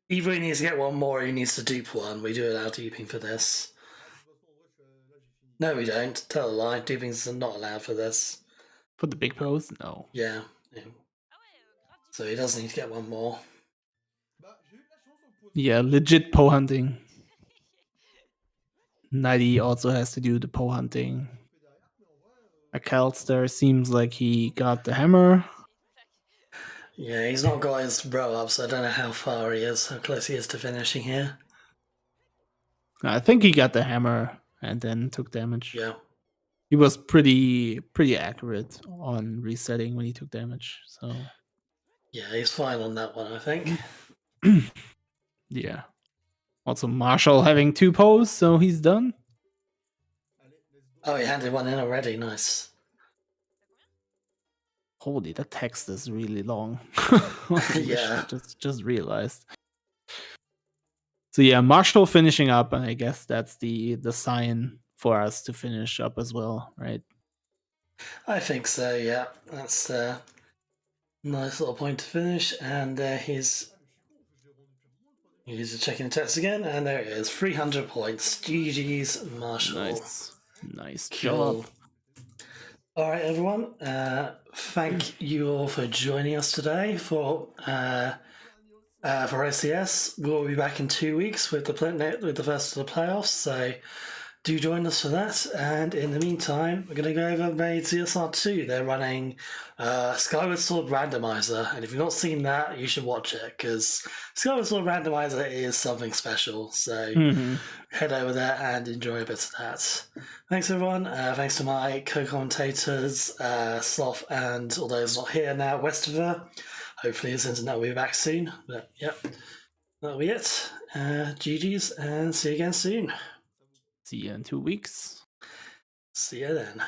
either he needs to get one more or he needs to dupe one. We do allow duping for this. No, we don't. Tell a lie. Dupings are not allowed for this.
For the big pose? No.
Yeah. So he does need to get one more.
Yeah, legit pole hunting. Nighty also has to do the pole hunting. McAllister seems like he got the hammer.
Yeah, he's not got his row up, so I don't know how far he is, how close he is to finishing here.
I think he got the hammer and then took damage.
Yeah.
He was pretty accurate on resetting when he took damage. So
yeah, he's fine on that one, I think.
Yeah. Also, Marshall having 2 poles, so he's done.
Oh, he handed one in already. Nice.
Holy, that text is really long.
Yeah.
Just realized. So yeah, Marshall finishing up, and I guess that's the sign for us to finish up as well, right?
I think so, yeah. That's a nice little point to finish. And he's checking the text again, and there it is. 300 points. GG's, Marshall.
Nice
Cool.
job.
All right, everyone. Thank you all for joining us today for OCS. We'll be back in 2 weeks with the first of the playoffs. So do join us for that. And in the meantime, we're going to go over Raid CSR 2. They're running Skyward Sword Randomizer, and if you've not seen that, you should watch it because Skyward Sword Randomizer is something special. So head over there and enjoy a bit of that. Thanks, everyone. Thanks to my co-commentators, Sloth, and all those not here now, Westover. Hopefully his internet will be back soon. But yep, that'll be it. GG's, and see you again soon.
See you in 2 weeks.
See you then.